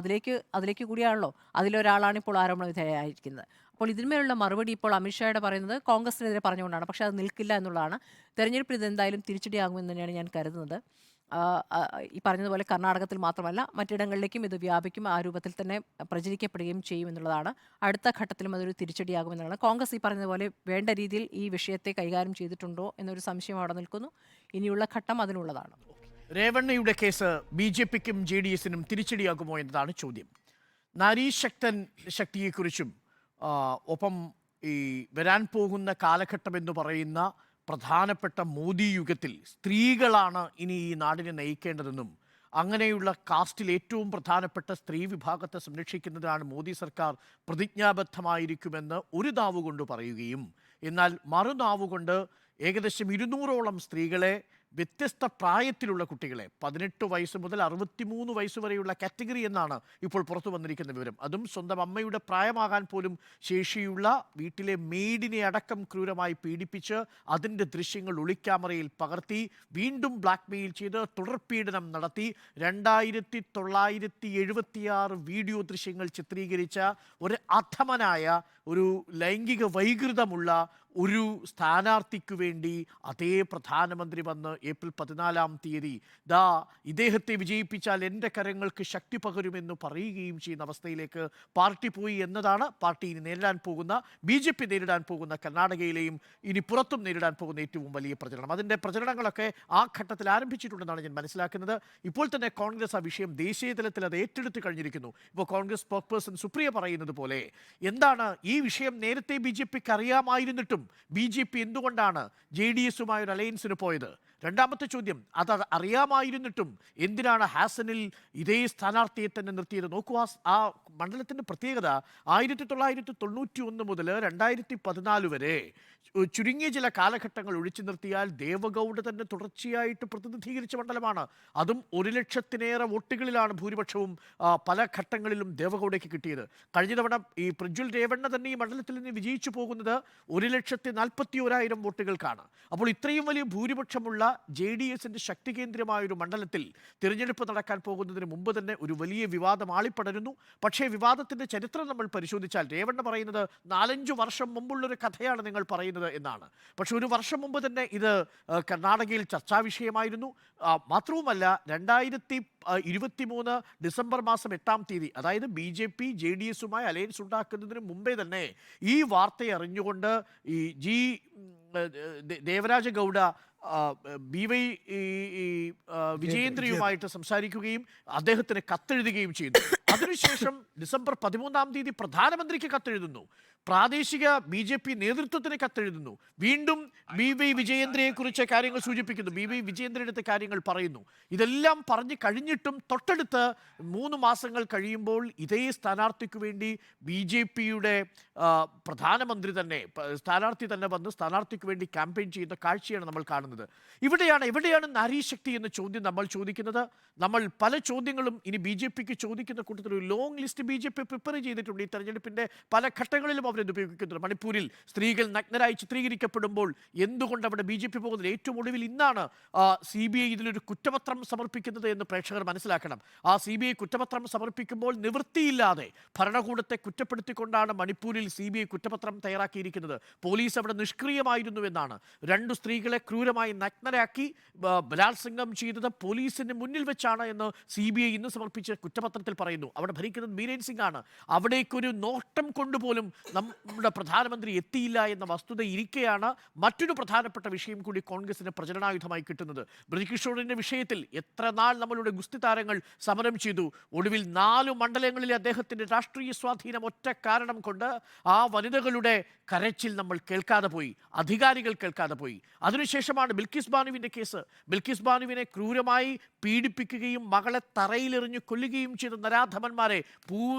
അതിലേക്ക് കൂടിയാണല്ലോ അതിലൊരാളാണ് ഇപ്പോൾ ആരോപണ വിധേയമായിരിക്കുന്നത്. അപ്പോൾ ഇതിന്മേലുള്ള മറുപടി ഇപ്പോൾ അമിത്ഷായുടെ പറയുന്നത് കോൺഗ്രസിനെതിരെ പറഞ്ഞുകൊണ്ടാണ്. പക്ഷേ അത് നിൽക്കില്ല എന്നുള്ളതാണ്. തെരഞ്ഞെടുപ്പിൽ ഇതെന്തായാലും തിരിച്ചടിയാകുമെന്ന് തന്നെയാണ് ഞാൻ കരുതുന്നത്. ഈ പറഞ്ഞതുപോലെ കർണാടകത്തിൽ മാത്രമല്ല മറ്റിടങ്ങളിലേക്കും ഇത് വ്യാപിക്കും, ആ രൂപത്തിൽ തന്നെ പ്രചരിക്കപ്പെടുകയും ചെയ്യും എന്നുള്ളതാണ്. അടുത്ത ഘട്ടത്തിലും അതൊരു തിരിച്ചടിയാകുമെന്നുള്ളതാണ്. കോൺഗ്രസ് ഈ പറഞ്ഞതുപോലെ വേണ്ട രീതിയിൽ ഈ വിഷയത്തെ കൈകാര്യം ചെയ്തിട്ടുണ്ടോ എന്നൊരു സംശയം അവിടെ നിൽക്കുന്നു. ഇനിയുള്ള ഘട്ടം അതിനുള്ളതാണ്. രേവണ്ണയുടെ കേസ് BJPക്കും JDSനും തിരിച്ചടിയാകുമോ എന്നതാണ് ചോദ്യം. നാരീശക്തൻ ശക്തിയെക്കുറിച്ചും ഒപ്പം ഈ വരാൻ പോകുന്ന കാലഘട്ടം എന്ന് പറയുന്ന പ്രധാനപ്പെട്ട മോദി യുഗത്തിൽ സ്ത്രീകളാണ് ഇനി ഈ നാടിനെ നയിക്കേണ്ടതെന്നും അങ്ങനെയുള്ള കാസ്റ്റിൽ ഏറ്റവും പ്രധാനപ്പെട്ട സ്ത്രീ വിഭാഗത്തെ സംരക്ഷിക്കുന്നതിനാണ് മോദി സർക്കാർ പ്രതിജ്ഞാബദ്ധമായിരിക്കുമെന്ന് ഒരു നാവുകൊണ്ട് പറയുകയും എന്നാൽ മറുനാവുകൊണ്ട് ഏകദേശം 200ഓളം സ്ത്രീകളെ, വ്യത്യസ്ത പ്രായത്തിലുള്ള കുട്ടികളെ, 18 വയസ്സ് മുതൽ 63 വയസ്സ് വരെയുള്ള കാറ്റഗറി എന്നാണ് ഇപ്പോൾ പുറത്തു വന്നിരിക്കുന്ന വിവരം. അതും സ്വന്തം അമ്മയുടെ പ്രായമാകാൻ പോലും ശേഷിയുള്ള വീട്ടിലെ മെയ്ഡിനെ അടക്കം ക്രൂരമായി പീഡിപ്പിച്ച് അതിൻ്റെ ദൃശ്യങ്ങൾ ഒളിക്യാമറയിൽ പകർത്തി വീണ്ടും ബ്ലാക്ക്മെയിൽ ചെയ്ത് തുടർപീഡനം നടത്തി 2976 വീഡിയോ ദൃശ്യങ്ങൾ ചിത്രീകരിച്ച ഒരു അധമനായ, ഒരു ലൈംഗിക വൈകൃതമുള്ള ഒരു സ്ഥാനാർത്ഥിക്കു വേണ്ടി അതേ പ്രധാനമന്ത്രി വന്ന് ഏപ്രിൽ 14-ാം തീയതി ഇദ്ദേഹത്തെ വിജയിപ്പിച്ചാൽ എൻ്റെ കരങ്ങൾക്ക് ശക്തി പകരുമെന്ന് പറയുകയും ചെയ്യുന്ന അവസ്ഥയിലേക്ക് പാർട്ടി പോയി എന്നതാണ് പാർട്ടി ഇനി നേരിടാൻ പോകുന്ന, BJP നേരിടാൻ പോകുന്ന കർണാടകയിലെയും ഇനി പുറത്തും നേരിടാൻ പോകുന്ന ഏറ്റവും വലിയ പ്രചരണം. അതിൻ്റെ പ്രചരണങ്ങളൊക്കെ ആ ഘട്ടത്തിൽ ആരംഭിച്ചിട്ടുണ്ടെന്നാണ് ഞാൻ മനസ്സിലാക്കുന്നത്. ഇപ്പോൾ തന്നെ കോൺഗ്രസ് ആ വിഷയം ദേശീയ തലത്തിൽ അത് ഏറ്റെടുത്ത് കഴിഞ്ഞിരിക്കുന്നു. ഇപ്പോൾ കോൺഗ്രസ് സ്പോക്ക് പേഴ്സൺ സുപ്രിയ പറയുന്നത് പോലെ എന്താണ് ഈ വിഷയം നേരത്തെ BJPക്ക് അറിയാമായിരുന്നിട്ടും BJP എന്തുകൊണ്ടാണ് JDSുമായൊരു അലയൻസിന് പോയത്? രണ്ടാമത്തെ ചോദ്യം, അത് അറിയാമായിരുന്നിട്ടും എന്തിനാണ് ഹാസനിൽ ഇതേ സ്ഥാനാർത്ഥിയെ തന്നെ നിർത്തിയത്? നോക്കൂ, ആ മണ്ഡലത്തിൻ്റെ പ്രത്യേകത 1991 മുതൽ 2014 വരെ ചുരുങ്ങിയ ചില കാലഘട്ടങ്ങൾ ഒഴിച്ചു നിർത്തിയാൽ ദേവഗൌഡ തന്നെ തുടർച്ചയായിട്ട് പ്രതിനിധീകരിച്ച മണ്ഡലമാണ്. അതും 1 ലക്ഷത്തിലേറെ വോട്ടുകളിലാണ് ഭൂരിപക്ഷവും പല ഘട്ടങ്ങളിലും ദേവഗൌഡയ്ക്ക് കിട്ടിയത്. കഴിഞ്ഞ തവണ ഈ പ്രജ്വൽ രേവണ്ണ തന്നെ ഈ മണ്ഡലത്തിൽ നിന്ന് വിജയിച്ചു പോകുന്നത് 1,41,000 വോട്ടുകൾക്കാണ്. അപ്പോൾ ഇത്രയും വലിയ ഭൂരിപക്ഷമുള്ള JDSന്റെ ശക്തി കേന്ദ്രമായ ഒരു മണ്ഡലത്തിൽ തിരഞ്ഞെടുപ്പ് നടക്കാൻ പോകുന്നതിന് മുമ്പ് തന്നെ ഒരു വലിയ വിവാദം ആളിപ്പടരുന്നു. പക്ഷേ വിവാദത്തിന്റെ ചരിത്രം നമ്മൾ പരിശോധിച്ചാൽ രേവണ്ണ പറയുന്നത് 4-5 വർഷം മുമ്പുള്ളൊരു കഥയാണ് നിങ്ങൾ പറയുന്നത് എന്നാണ്. പക്ഷെ ഒരു വർഷം മുമ്പ് തന്നെ ഇത് കർണാടകയിൽ ചർച്ചാ വിഷയമായിരുന്നു. മാത്രവുമല്ല 2023 ഡിസംബർ മാസം 8-ാം തീയതി, അതായത് BJP JDSുമായി അലയൻസ് ഉണ്ടാക്കുന്നതിന് മുമ്പേ തന്നെ ഈ വാർത്തയെ അറിഞ്ഞുകൊണ്ട് ഈ ദേവരാജ ഗൗഡ BY വിജയേന്ദ്രയുമായിട്ട് സംസാരിക്കുകയും അദ്ദേഹത്തിന് കത്തെഴുതുകയും ചെയ്തു. അതിനുശേഷം ഡിസംബർ 13-ാം തീയതി പ്രധാനമന്ത്രിക്ക് കത്തെഴുതുന്നു, പ്രാദേശിക BJP നേതൃത്വത്തിന് കത്തെഴുതുന്നു, വീണ്ടും BY വിജയേന്ദ്രയെ കുറിച്ച് കാര്യങ്ങൾ സൂചിപ്പിക്കുന്നു, BY വിജയേന്ദ്രയുടെ കാര്യങ്ങൾ പറയുന്നു. ഇതെല്ലാം പറഞ്ഞു കഴിഞ്ഞിട്ടും തൊട്ടടുത്ത് 3 മാസങ്ങൾ കഴിയുമ്പോൾ ഇതേ സ്ഥാനാർത്ഥിക്ക് വേണ്ടി BJPയുടെ പ്രധാനമന്ത്രി തന്നെ സ്ഥാനാർത്ഥി തന്നെ വന്ന് സ്ഥാനാർത്ഥിക്ക് വേണ്ടി ക്യാമ്പയിൻ ചെയ്യുന്ന കാഴ്ചയാണ് നമ്മൾ കാണുന്നത്. എവിടെയാണ് നാരീശക്തി എന്ന ചോദ്യം നമ്മൾ ചോദിക്കുന്നത്. നമ്മൾ പല ചോദ്യങ്ങളും ഇനി BJPക്ക് ചോദിക്കുന്ന കൂട്ടത്തിൽ ഒരു ലോങ് ലിസ്റ്റ് BJP പ്രിപ്പയർ ചെയ്തിട്ടുണ്ട്. ഈ തെരഞ്ഞെടുപ്പിന്റെ പല ഘട്ടങ്ങളിലും അവരത് ഉപയോഗിക്കുന്നുണ്ട്. മണിപ്പൂരിൽ സ്ത്രീകൾ നഗ്നരായി ചിത്രീകരിക്കപ്പെടുമ്പോൾ എന്തുകൊണ്ട് അവിടെ BJP പോകുന്നത്? ഏറ്റവും ഒടുവിൽ ഇന്നാണ് CBI ഇതിലൊരു കുറ്റപത്രം സമർപ്പിക്കുന്നത് എന്ന് പ്രേക്ഷകർ മനസ്സിലാക്കണം. ആ CBI കുറ്റപത്രം സമർപ്പിക്കുമ്പോൾ നിവൃത്തിയില്ലാതെ ഭരണകൂടത്തെ കുറ്റപ്പെടുത്തിക്കൊണ്ടാണ് മണിപ്പൂരിൽ CBI കുറ്റപത്രം തയ്യാറാക്കിയിരിക്കുന്നത്. പോലീസ് അവിടെ നിഷ്ക്രിയമായിരുന്നു എന്നാണ്. 2 സ്ത്രീകളെ ക്രൂരമായി നഗ്നരാക്കി ബലാത്സംഗം ചെയ്തത് പോലീസിന് മുന്നിൽ വെച്ചാണ് എന്ന് CBI ഇന്ന് സമർപ്പിച്ച കുറ്റപത്രത്തിൽ പറയുന്നു. അവിടെ ഭരിക്കുന്നത് ബീരേൻ സിംഗ് ആണ്. അവിടേക്കൊരു നോട്ടം കൊണ്ടുപോലും നമ്മുടെ പ്രധാനമന്ത്രി എത്തിയില്ല എന്ന വസ്തുത ഇരിക്കെയാണ് മറ്റൊരു പ്രധാനപ്പെട്ട വിഷയം കൂടി കോൺഗ്രസിന് പ്രചരണായുധമായി കിട്ടുന്നത്. ബ്രിജ് വിഷയത്തിൽ എത്ര നാൾ നമ്മളുടെ ഗുസ്തി താരങ്ങൾ സമരം ചെയ്തു. ഒടുവിൽ 4 മണ്ഡലങ്ങളിലെ അദ്ദേഹത്തിന്റെ രാഷ്ട്രീയ സ്വാധീനം ഒറ്റ കാരണം കൊണ്ട് ആ വനിതകളുടെ കരച്ചിൽ നമ്മൾ കേൾക്കാതെ പോയി, അധികാരികൾ കേൾക്കാതെ പോയി. അതിനുശേഷമാണ് ബിൽക്കിസ് ബാനുവിന്റെ കേസ്. ബിൽക്കിസ് ബാനുവിനെ ക്രൂരമായി പീഡിപ്പിക്കുകയും മകളെ തറയിലെറിഞ്ഞ് കൊല്ലുകയും ചെയ്ത നരാധമന്മാരെ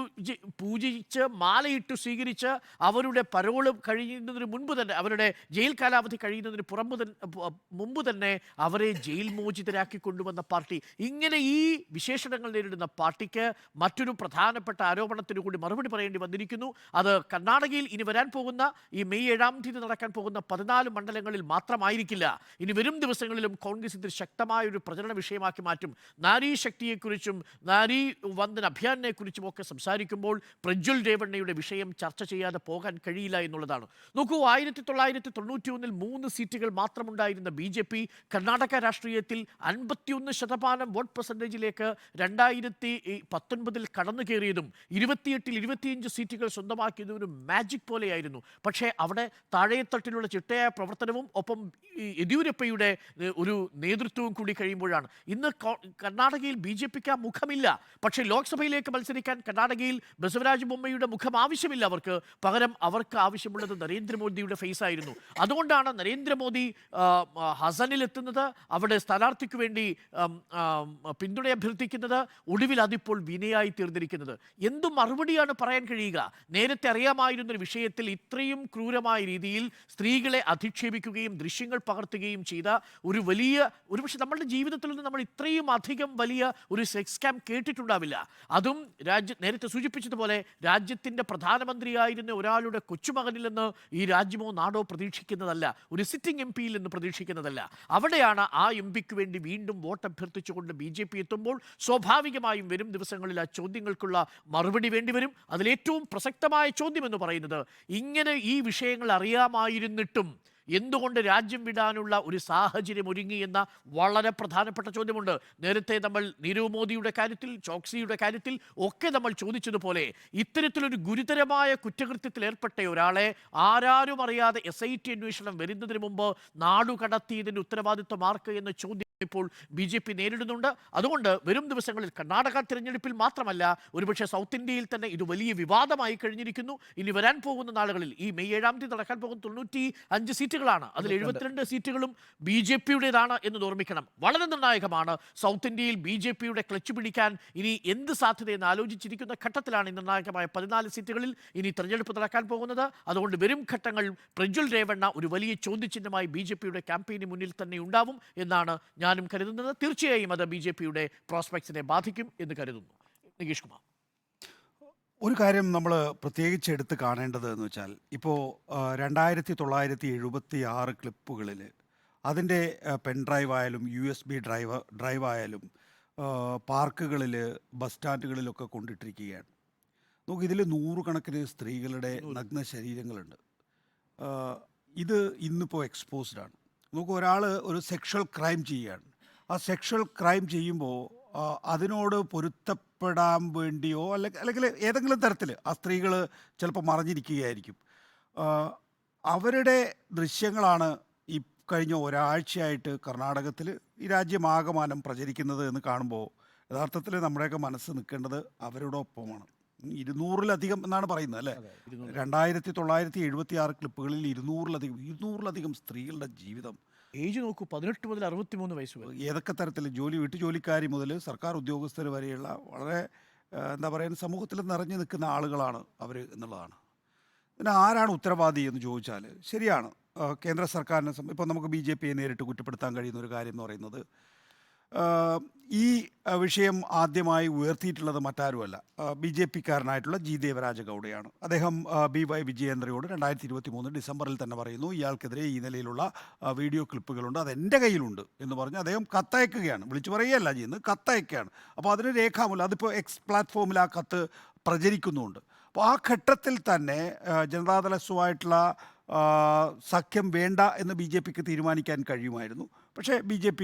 പൂജിച്ച് മാലയിട്ട് സ്വീകരിച്ച് അവരുടെ പരോള് കഴിയുന്നതിന് മുൻപ് തന്നെ, അവരുടെ ജയിൽ കാലാവധി കഴിയുന്നതിന് മുമ്പ് തന്നെ അവരെ ജയിൽ മോചിതരാക്കി കൊണ്ടുവന്ന പാർട്ടി. ഇങ്ങനെ ഈ വിശേഷണങ്ങൾ നേരിടുന്ന പാർട്ടിക്ക് മറ്റൊരു പ്രധാനപ്പെട്ട ആരോപണത്തിന് കൂടി മറുപടി പറയേണ്ടി വന്നിരിക്കുന്നു. അത് കർണാടകയിൽ ഇനി വരാൻ പോകുന്ന ഈ മെയ് 7-ാം തീയതി നടക്കാൻ പോകുന്ന 14 മണ്ഡലങ്ങളിൽ മാത്രമായിരിക്കില്ല. ഇനി വരും ദിവസങ്ങളിലും കോൺഗ്രസ് ഇതിൽ ശക്തമായ ഒരു പ്രചരണ വിഷയമാക്കി മാറ്റും. നാരീ ശക്തിയെക്കുറിച്ചും നാരീ വന്ദൻ അഭിയാനെ കുറിച്ചും ഒക്കെ സംസാരിക്കുമ്പോൾ പ്രജ്വൽ രേവണ്ണയുടെ വിഷയം ചർച്ച ചെയ്യാതെ പോകാൻ കഴിയില്ല എന്നുള്ളതാണ്. നോക്കൂ, 1991-ൽ 3 സീറ്റുകൾ മാത്രമുണ്ടായിരുന്ന BJP കർണാടക രാഷ്ട്രീയത്തിൽ 51% വോട്ട് പെർസെൻറ്റേജിലേക്ക് 2019 കടന്നു കയറിയതും 28-ൽ 25 സീറ്റുകൾ സ്വന്തമാക്കിയതും ഒരു മാജിക് പോലെയായിരുന്നു. പക്ഷേ അവിടെ താഴെത്തട്ടിലുള്ള ചിട്ടയായ പ്രവർത്തനവും ഒപ്പം യെദ്യൂരപ്പയുടെ ഒരു നേതൃത്വവും കൂടി കഴിയുമ്പോഴാണ് ഇന്ന് കർണാടകയിൽ BJPക്ക് ആ മുഖമില്ല. പക്ഷേ ലോക്സഭയിലേക്ക് മത്സരിക്കാൻ കർണാടകയിൽ ബസവരാജ് ബൊമ്മയുടെ മുഖം ആവശ്യമില്ല അവർക്ക്. പകരം അവർക്ക് ആവശ്യമുള്ളത് നരേന്ദ്രമോദിയുടെ ഫേസ് ആയിരുന്നു. അതുകൊണ്ടാണ് നരേന്ദ്രമോദി ഹസനിലെത്തുന്നത്, അവിടെ സ്ഥാനാർത്ഥിക്ക് വേണ്ടി പിന്തുണ അഭ്യർത്ഥിക്കുന്നത്. ഒടുവിൽ അതിപ്പോൾ വിനയായി തീർന്നിരിക്കുന്നത്. എന്തു മറുപടിയാണ് പറയാൻ കഴിയുക? നേരത്തെ അറിയാമായിരുന്നൊരു വിഷയത്തിൽ ഇത്രയും ക്രൂരമായ രീതിയിൽ സ്ത്രീകളെ അധിക്ഷേപിക്കുകയും ദൃശ്യങ്ങൾ പകർത്തുകയും ചെയ്ത ഒരുപക്ഷെ നമ്മളുടെ ജീവിതത്തിൽ നിന്ന് നമ്മൾ ഇത്രയും അധികം വലിയ ഒരു സെക്സ് സ്കാം കേട്ടിട്ടുണ്ടാവില്ല. അതും നേരത്തെ സൂചിപ്പിച്ചതുപോലെ രാജ്യത്തിൻ്റെ പ്രധാനമന്ത്രിയായിരുന്ന ഒരാളുടെ കൊച്ചുമകനിൽ നിന്ന് ഈ രാജ്യമോ നാടോ പ്രതീക്ഷിക്കുന്നതല്ല, ഒരു സിറ്റിംഗ് MP-യിൽ നിന്ന് പ്രതീക്ഷിക്കുന്നതല്ല. അവിടെയാണ് ആ MP-ക്ക് വേണ്ടി വീണ്ടും വോട്ട് അഭ്യർത്ഥിച്ചുകൊണ്ട് BJP എത്തുമ്പോൾ സ്വാഭാവികമായും വരും ദിവസങ്ങളിൽ ആ ചോദ്യങ്ങൾക്കുള്ള മറുപടി വേണ്ടിവരും. അതിലേറ്റവും പ്രസക്തമായ ചോദ്യം എന്ന് പറയുന്നത്, ഇങ്ങനെ ഈ വിഷയങ്ങൾ അറിയാമായിരുന്നിട്ടും എന്തുകൊണ്ട് രാജ്യം വിടാനുള്ള ഒരു സാഹചര്യം ഒരുങ്ങി എന്ന വളരെ പ്രധാനപ്പെട്ട ചോദ്യമുണ്ട്. നേരത്തെ നമ്മൾ നീരവ് മോദിയുടെ കാര്യത്തിൽ, ചോക്സിയുടെ കാര്യത്തിൽ ഒക്കെ നമ്മൾ ചോദിച്ചതുപോലെ ഇത്തരത്തിലൊരു ഗുരുതരമായ കുറ്റകൃത്യത്തിൽ ഏർപ്പെട്ട ഒരാളെ ആരാരും അറിയാതെ SIT അന്വേഷണം വരുന്നതിന് മുമ്പ് നാടുകടത്തിയതിൻ്റെ ഉത്തരവാദിത്വം ആർക്ക് എന്ന ചോദ്യം ഇപ്പോൾ BJP നേരിടുന്നുണ്ട്. അതുകൊണ്ട് വരും ദിവസങ്ങളിൽ കർണാടക തിരഞ്ഞെടുപ്പിൽ മാത്രമല്ല, ഒരുപക്ഷെ സൗത്ത് ഇന്ത്യയിൽ തന്നെ ഇത് വലിയ വിവാദമായി കഴിഞ്ഞിരിക്കുന്നു. ഇനി വരാൻ പോകുന്ന നാളുകളിൽ ഈ മെയ് 7-ാം തീയതി നടക്കാൻ പോകുന്ന 95 സീറ്റുകളാണ്. അതിൽ 72 സീറ്റുകളും BJPയുടേതാണ് എന്ന് ഓർമ്മിക്കണം. വളരെ നിർണായകമാണ്. സൗത്ത് ഇന്ത്യയിൽ BJPയുടെ ക്ലച്ച് പിടിക്കാൻ ഇനി എന്ത് സാധ്യതയെന്ന് ആലോചിച്ചിരിക്കുന്ന ഘട്ടത്തിലാണ് ഈ നിർണായകമായ 14 സീറ്റുകളിൽ ഇനി തെരഞ്ഞെടുപ്പ് നടക്കാൻ പോകുന്നത്. അതുകൊണ്ട് വരും ഘട്ടങ്ങൾ പ്രജ്വൽ രേവണ്ണ ഒരു വലിയ ചോദ്യചിഹ്നമായി BJPയുടെ ക്യാമ്പയിന് മുന്നിൽ തന്നെ ഉണ്ടാവും എന്നാണ് ഞാനും കരുതുന്നത്. തീർച്ചയായും അത് BJPയുടെ പ്രോസ്പെക്ട്സിനെ ബാധിക്കും എന്ന് കരുതുന്നു. നികേഷ് കുമാർ, ഒരു കാര്യം നമ്മൾ പ്രത്യേകിച്ച് എടുത്ത് കാണേണ്ടത് എന്ന് വെച്ചാൽ, ഇപ്പോൾ 2976 ക്ലിപ്പുകളിൽ അതിൻ്റെ പെൻ ഡ്രൈവ് ആയാലും USB ഡ്രൈവ് ആയാലും പാർക്കുകളിൽ, ബസ് സ്റ്റാൻഡുകളിലൊക്കെ കൊണ്ടിട്ടിരിക്കുകയാണ്. നമുക്ക് ഇതിൽ നൂറുകണക്കിന് സ്ത്രീകളുടെ നഗ്ന ശരീരങ്ങളുണ്ട്. ആ, ഇത് ഇന്നിപ്പോൾ എക്സ്പോസ്ഡ് ആണ്. നമുക്ക് ഒരാൾ ഒരു സെക്ഷൽ ക്രൈം ചെയ്യുകയാണ്. ആ സെക്ഷൽ ക്രൈം ചെയ്യുമ്പോൾ അതിനോട് പൊരുത്തപ്പെടാൻ വേണ്ടിയോ അല്ലെങ്കിൽ ഏതെങ്കിലും തരത്തിൽ ആ സ്ത്രീകൾ ചിലപ്പോൾ മറഞ്ഞിരിക്കുകയായിരിക്കും. ആ, അവരുടെ ദൃശ്യങ്ങളാണ് ഈ കഴിഞ്ഞ ഒരാഴ്ചയായിട്ട് കർണാടകത്തിൽ ഈ രാജ്യമാകമാനം പ്രചരിക്കുന്നത് എന്ന് കാണുമ്പോൾ യഥാർത്ഥത്തിൽ നമ്മുടെയൊക്കെ മനസ്സ് നിൽക്കേണ്ടത് അവരുടെ ഒപ്പമാണ്. 200-ലധികം എന്നാണ് പറയുന്നത് അല്ലേ? 2976 ക്ലിപ്പുകളിൽ 200-ലധികം സ്ത്രീകളുടെ ജീവിതം. ഏജ് നോക്കൂ, 18 മുതൽ 63 വയസ്സ് വരെ. ഏതൊക്കെ തരത്തിൽ വീട്ടുജോലിക്കാരി മുതൽ സർക്കാർ ഉദ്യോഗസ്ഥർ വരെയുള്ള വളരെ എന്താ പറയുക, സമൂഹത്തിൽ നിറഞ്ഞു നിൽക്കുന്ന ആളുകളാണ് അവർ എന്നുള്ളതാണ്. ഇതിന് ആരാണ് ഉത്തരവാദി എന്ന് ചോദിച്ചാൽ ശരിയാണ്, കേന്ദ്ര സർക്കാരിനെ ഇപ്പോൾ നമുക്ക് BJPയെ നേരിട്ട് കുറ്റപ്പെടുത്താൻ കഴിയുന്ന ഒരു കാര്യം എന്ന് പറയുന്നത് ഈ വിഷയം ആദ്യമായി ഉയർത്തിയിട്ടുള്ളത് മറ്റാരുമല്ല, BJPക്കാരനായിട്ടുള്ള ജി ദേവരാജ ഗൗഡയാണ്. അദ്ദേഹം BY വിജയേന്ദ്രയോട് 2023 ഡിസംബറിൽ തന്നെ പറയുന്നു, ഇയാൾക്കെതിരെ ഈ നിലയിലുള്ള വീഡിയോ ക്ലിപ്പുകളുണ്ട്, അതെൻ്റെ കയ്യിലുണ്ട് എന്ന് പറഞ്ഞ് അദ്ദേഹം കത്തയക്കുകയാണ്. വിളിച്ചു പറയുകയല്ല ചെയ്യുന്നത്, കത്തയക്കുകയാണ്. അപ്പോൾ അതിന് രേഖാമൂലം അതിപ്പോൾ X പ്ലാറ്റ്ഫോമിൽ ആ കത്ത് പ്രചരിക്കുന്നുമുണ്ട്. അപ്പോൾ ആ ഘട്ടത്തിൽ തന്നെ ജനതാദളസുമായിട്ടുള്ള സഖ്യം വേണ്ട എന്ന് BJPക്ക് തീരുമാനിക്കാൻ കഴിയുമായിരുന്നു. പക്ഷേ BJP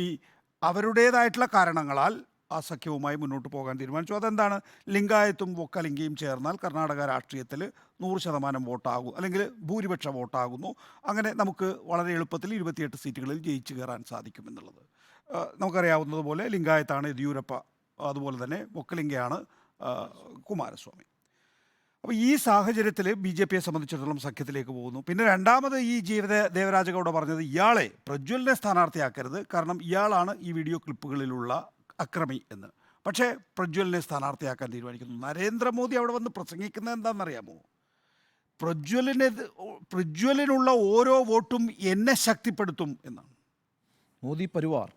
അവരുടേതായിട്ടുള്ള കാരണങ്ങളാൽ ആ സഖ്യവുമായി മുന്നോട്ട് പോകാൻ തീരുമാനിച്ചു. അതെന്താണ്? ലിംഗായത്തും വൊക്കലിംഗയും ചേർന്നാൽ കർണാടക രാഷ്ട്രീയത്തിൽ 100% വോട്ടാകും, അല്ലെങ്കിൽ ഭൂരിപക്ഷ വോട്ടാകുന്നു. അങ്ങനെ നമുക്ക് വളരെ എളുപ്പത്തിൽ 28 സീറ്റുകളിൽ ജയിച്ചു കയറാൻ സാധിക്കുമെന്നുള്ളത് നമുക്കറിയാവുന്നതുപോലെ ലിംഗായത്താണ് യെദ്യൂരപ്പ, അതുപോലെ തന്നെ വൊക്കലിംഗയാണ് കുമാരസ്വാമി. അപ്പോൾ ഈ സാഹചര്യത്തിൽ BJPയെ സംബന്ധിച്ചിടത്തോളം സഖ്യത്തിലേക്ക് പോകുന്നു. പിന്നെ രണ്ടാമത് ഈ ദേവരാജ ഗൗഡ പറഞ്ഞത് ഇയാളെ പ്രജ്വലിനെ സ്ഥാനാർത്ഥിയാക്കരുത്, കാരണം ഇയാളാണ് ഈ വീഡിയോ ക്ലിപ്പുകളിലുള്ള അക്രമി എന്ന്. പക്ഷേ പ്രജ്വലിനെ സ്ഥാനാർത്ഥിയാക്കാൻ തീരുമാനിക്കുന്നു. നരേന്ദ്രമോദി അവിടെ വന്ന് പ്രസംഗിക്കുന്നത് എന്താണെന്നറിയാമോ? പ്രജ്വലിനുള്ള ഓരോ വോട്ടും എന്നെ ശക്തിപ്പെടുത്തും എന്നാണ്. മോദി പരിവാർ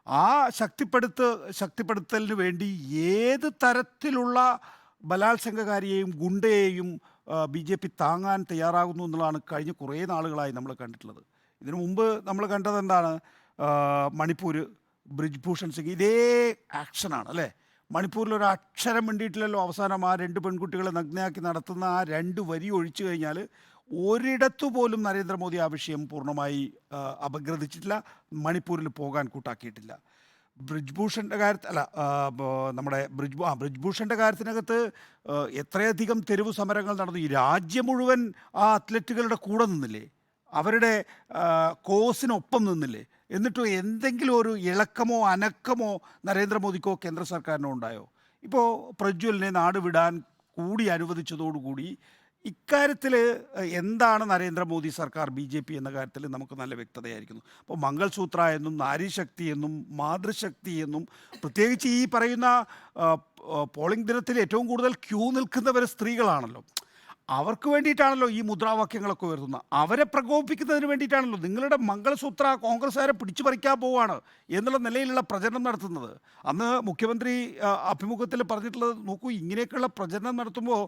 ആ ശക്തിപ്പെടുത്തലിന് വേണ്ടി ഏത് തരത്തിലുള്ള ബലാത്സംഗകാരിയെയും ഗുണ്ടയെയും BJP താങ്ങാൻ തയ്യാറാകുന്നു എന്നുള്ളതാണ് കഴിഞ്ഞ കുറേ നാളുകളായി നമ്മൾ കണ്ടിട്ടുള്ളത്. ഇതിനു മുമ്പ് നമ്മൾ കണ്ടത് എന്താണ്? മണിപ്പൂർ ബ്രിജ്ഭൂഷൺ സിംഗ് ഇതേ ആക്ഷനാണ് അല്ലേ? മണിപ്പൂരിൽ ഒരു അക്ഷരം വേണ്ടിയിട്ടില്ലല്ലോ. അവസാനം ആ 2 പെൺകുട്ടികളെ നഗ്നയാക്കി നടത്തുന്ന ആ 2 വരി ഒഴിച്ചു കഴിഞ്ഞാൽ ഒരിടത്തു പോലും നരേന്ദ്രമോദി ആ വിഷയം പൂർണ്ണമായി അപഗ്രഥിച്ചിട്ടില്ല, മണിപ്പൂരിൽ പോകാൻ കൂട്ടാക്കിയിട്ടില്ല. ബ്രിജ്ഭൂഷൻ്റെ കാര്യത്തിൽ നമ്മുടെ ബ്രിജ്ഭൂഷൻ്റെ കാര്യത്തിനകത്ത് എത്രയധികം തെരുവ് സമരങ്ങൾ നടന്നു. ഈ രാജ്യം മുഴുവൻ ആ അത്ലറ്റുകളുടെ കൂടെ നിന്നില്ലേ, അവരുടെ കോസിനൊപ്പം നിന്നില്ലേ? എന്നിട്ടും എന്തെങ്കിലും ഒരു ഇളക്കമോ അനക്കമോ നരേന്ദ്രമോദിക്കോ കേന്ദ്ര സർക്കാരിനോ ഉണ്ടായോ? ഇപ്പോൾ പ്രജ്വലിനെ നാട് വിടാൻ കൂടി അനുവദിച്ചതോടുകൂടി ഇക്കാര്യത്തിൽ എന്താണ് നരേന്ദ്രമോദി സർക്കാർ BJP എന്ന കാര്യത്തിൽ നമുക്ക് നല്ല വ്യക്തതയായിരിക്കുന്നു. അപ്പോൾ മംഗൾസൂത്ര എന്നും നാരീശക്തി എന്നും മാതൃശക്തി എന്നും പ്രത്യേകിച്ച് ഈ പറയുന്ന പോളിംഗ് ദിനത്തിൽ ഏറ്റവും കൂടുതൽ ക്യൂ നിൽക്കുന്നവർ സ്ത്രീകളാണല്ലോ. അവർക്ക് വേണ്ടിയിട്ടാണല്ലോ ഈ മുദ്രാവാക്യങ്ങളൊക്കെ ഉയർത്തുന്നത്. അവരെ പ്രകോപിപ്പിക്കുന്നതിന് വേണ്ടിയിട്ടാണല്ലോ നിങ്ങളുടെ മംഗൾസൂത്ര കോൺഗ്രസ്സുകാരെ പിടിച്ചു പറിക്കാൻ പോവുകയാണ് എന്നുള്ള നിലയിലുള്ള പ്രചരണം നടത്തുന്നത്. അന്ന് മുഖ്യമന്ത്രി അഭിമുഖത്തിൽ പറഞ്ഞിട്ടുള്ളത്, നോക്കൂ, ഇങ്ങനെയൊക്കെയുള്ള പ്രചരണം നടത്തുമ്പോൾ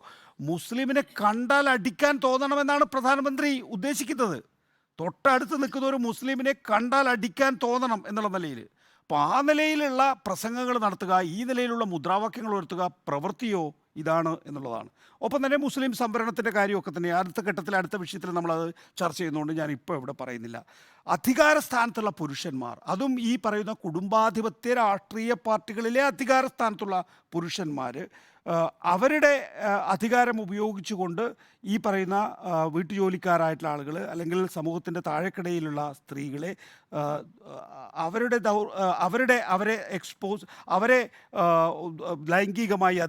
മുസ്ലിമിനെ കണ്ടാൽ അടിക്കാൻ തോന്നണമെന്നാണ് പ്രധാനമന്ത്രി ഉദ്ദേശിക്കുന്നത്. തൊട്ടടുത്ത് നിൽക്കുന്ന ഒരു മുസ്ലിമിനെ കണ്ടാൽ അടിക്കാൻ തോന്നണം എന്നുള്ള നിലയിൽ. അപ്പോൾ ആ നിലയിലുള്ള പ്രസംഗങ്ങൾ നടത്തുക, ഈ നിലയിലുള്ള മുദ്രാവാക്യങ്ങൾ ഉയർത്തുക, പ്രവൃത്തിയോ ഇതാണ് എന്നുള്ളതാണ്. ഒപ്പം തന്നെ മുസ്ലിം സംവരണത്തിൻ്റെ കാര്യമൊക്കെ തന്നെ അടുത്ത ഘട്ടത്തിൽ അടുത്ത വിഷയത്തിൽ നമ്മളത് ചർച്ച ചെയ്യുന്നതുകൊണ്ട് ഞാൻ ഇപ്പോൾ ഇവിടെ പറയുന്നില്ല. അധികാര സ്ഥാനത്തുള്ള പുരുഷന്മാർ, അതും ഈ പറയുന്ന കുടുംബാധിപത്യ രാഷ്ട്രീയ പാർട്ടികളിലെ അധികാര സ്ഥാനത്തുള്ള പുരുഷന്മാർ അവരുടെ അധികാരം ഉപയോഗിച്ചുകൊണ്ട് ഈ പറയുന്ന വീട്ടുജോലിക്കാരായിട്ടുള്ള ആളുകൾ അല്ലെങ്കിൽ സമൂഹത്തിൻ്റെ താഴെക്കിടയിലുള്ള സ്ത്രീകളെ അവരെ എക്സ്പോസ് അവരെ ലൈംഗികമായി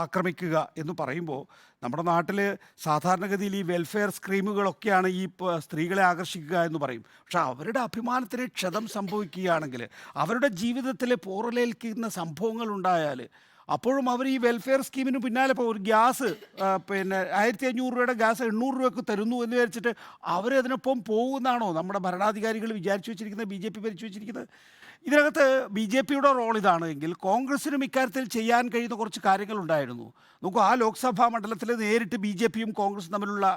ആക്രമിക്കുക എന്ന് പറയുമ്പോൾ നമ്മുടെ നാട്ടിൽ സാധാരണഗതിയിൽ ഈ വെൽഫെയർ സ്കീമുകളൊക്കെയാണ് ഈ സ്ത്രീകളെ ആകർഷിക്കുക എന്ന് പറയും. പക്ഷെ അവരുടെ അഭിമാനത്തിന് ക്ഷതം സംഭവിക്കുകയാണെങ്കിൽ, അവരുടെ ജീവിതത്തിൽ പോറലേൽക്കുന്ന സംഭവങ്ങൾ ഉണ്ടായാൽ, അപ്പോഴും അവർ ഈ വെൽഫെയർ സ്കീമിന് പിന്നാലെ ഇപ്പോൾ ഒരു ഗ്യാസ് 1500 രൂപയുടെ ഗ്യാസ് 800 രൂപയ്ക്ക് തരുന്നു എന്ന് വിചാരിച്ചിട്ട് അവരതിനൊപ്പം പോകുന്നതാണോ നമ്മുടെ ഭരണാധികാരികൾ വിചാരിച്ചു വെച്ചിരിക്കുന്നത്, BJP ഭരിച്ചു വെച്ചിരിക്കുന്നത്? ഇതിനകത്ത് BJPയുടെ റോൾ ഇതാണ് എങ്കിൽ കോൺഗ്രസിനും ഇക്കാര്യത്തിൽ ചെയ്യാൻ കഴിയുന്ന കുറച്ച് കാര്യങ്ങളുണ്ടായിരുന്നു. നോക്കൂ, ആ ലോക്സഭാ മണ്ഡലത്തിൽ നേരിട്ട് BJPയും കോൺഗ്രസും തമ്മിലുള്ള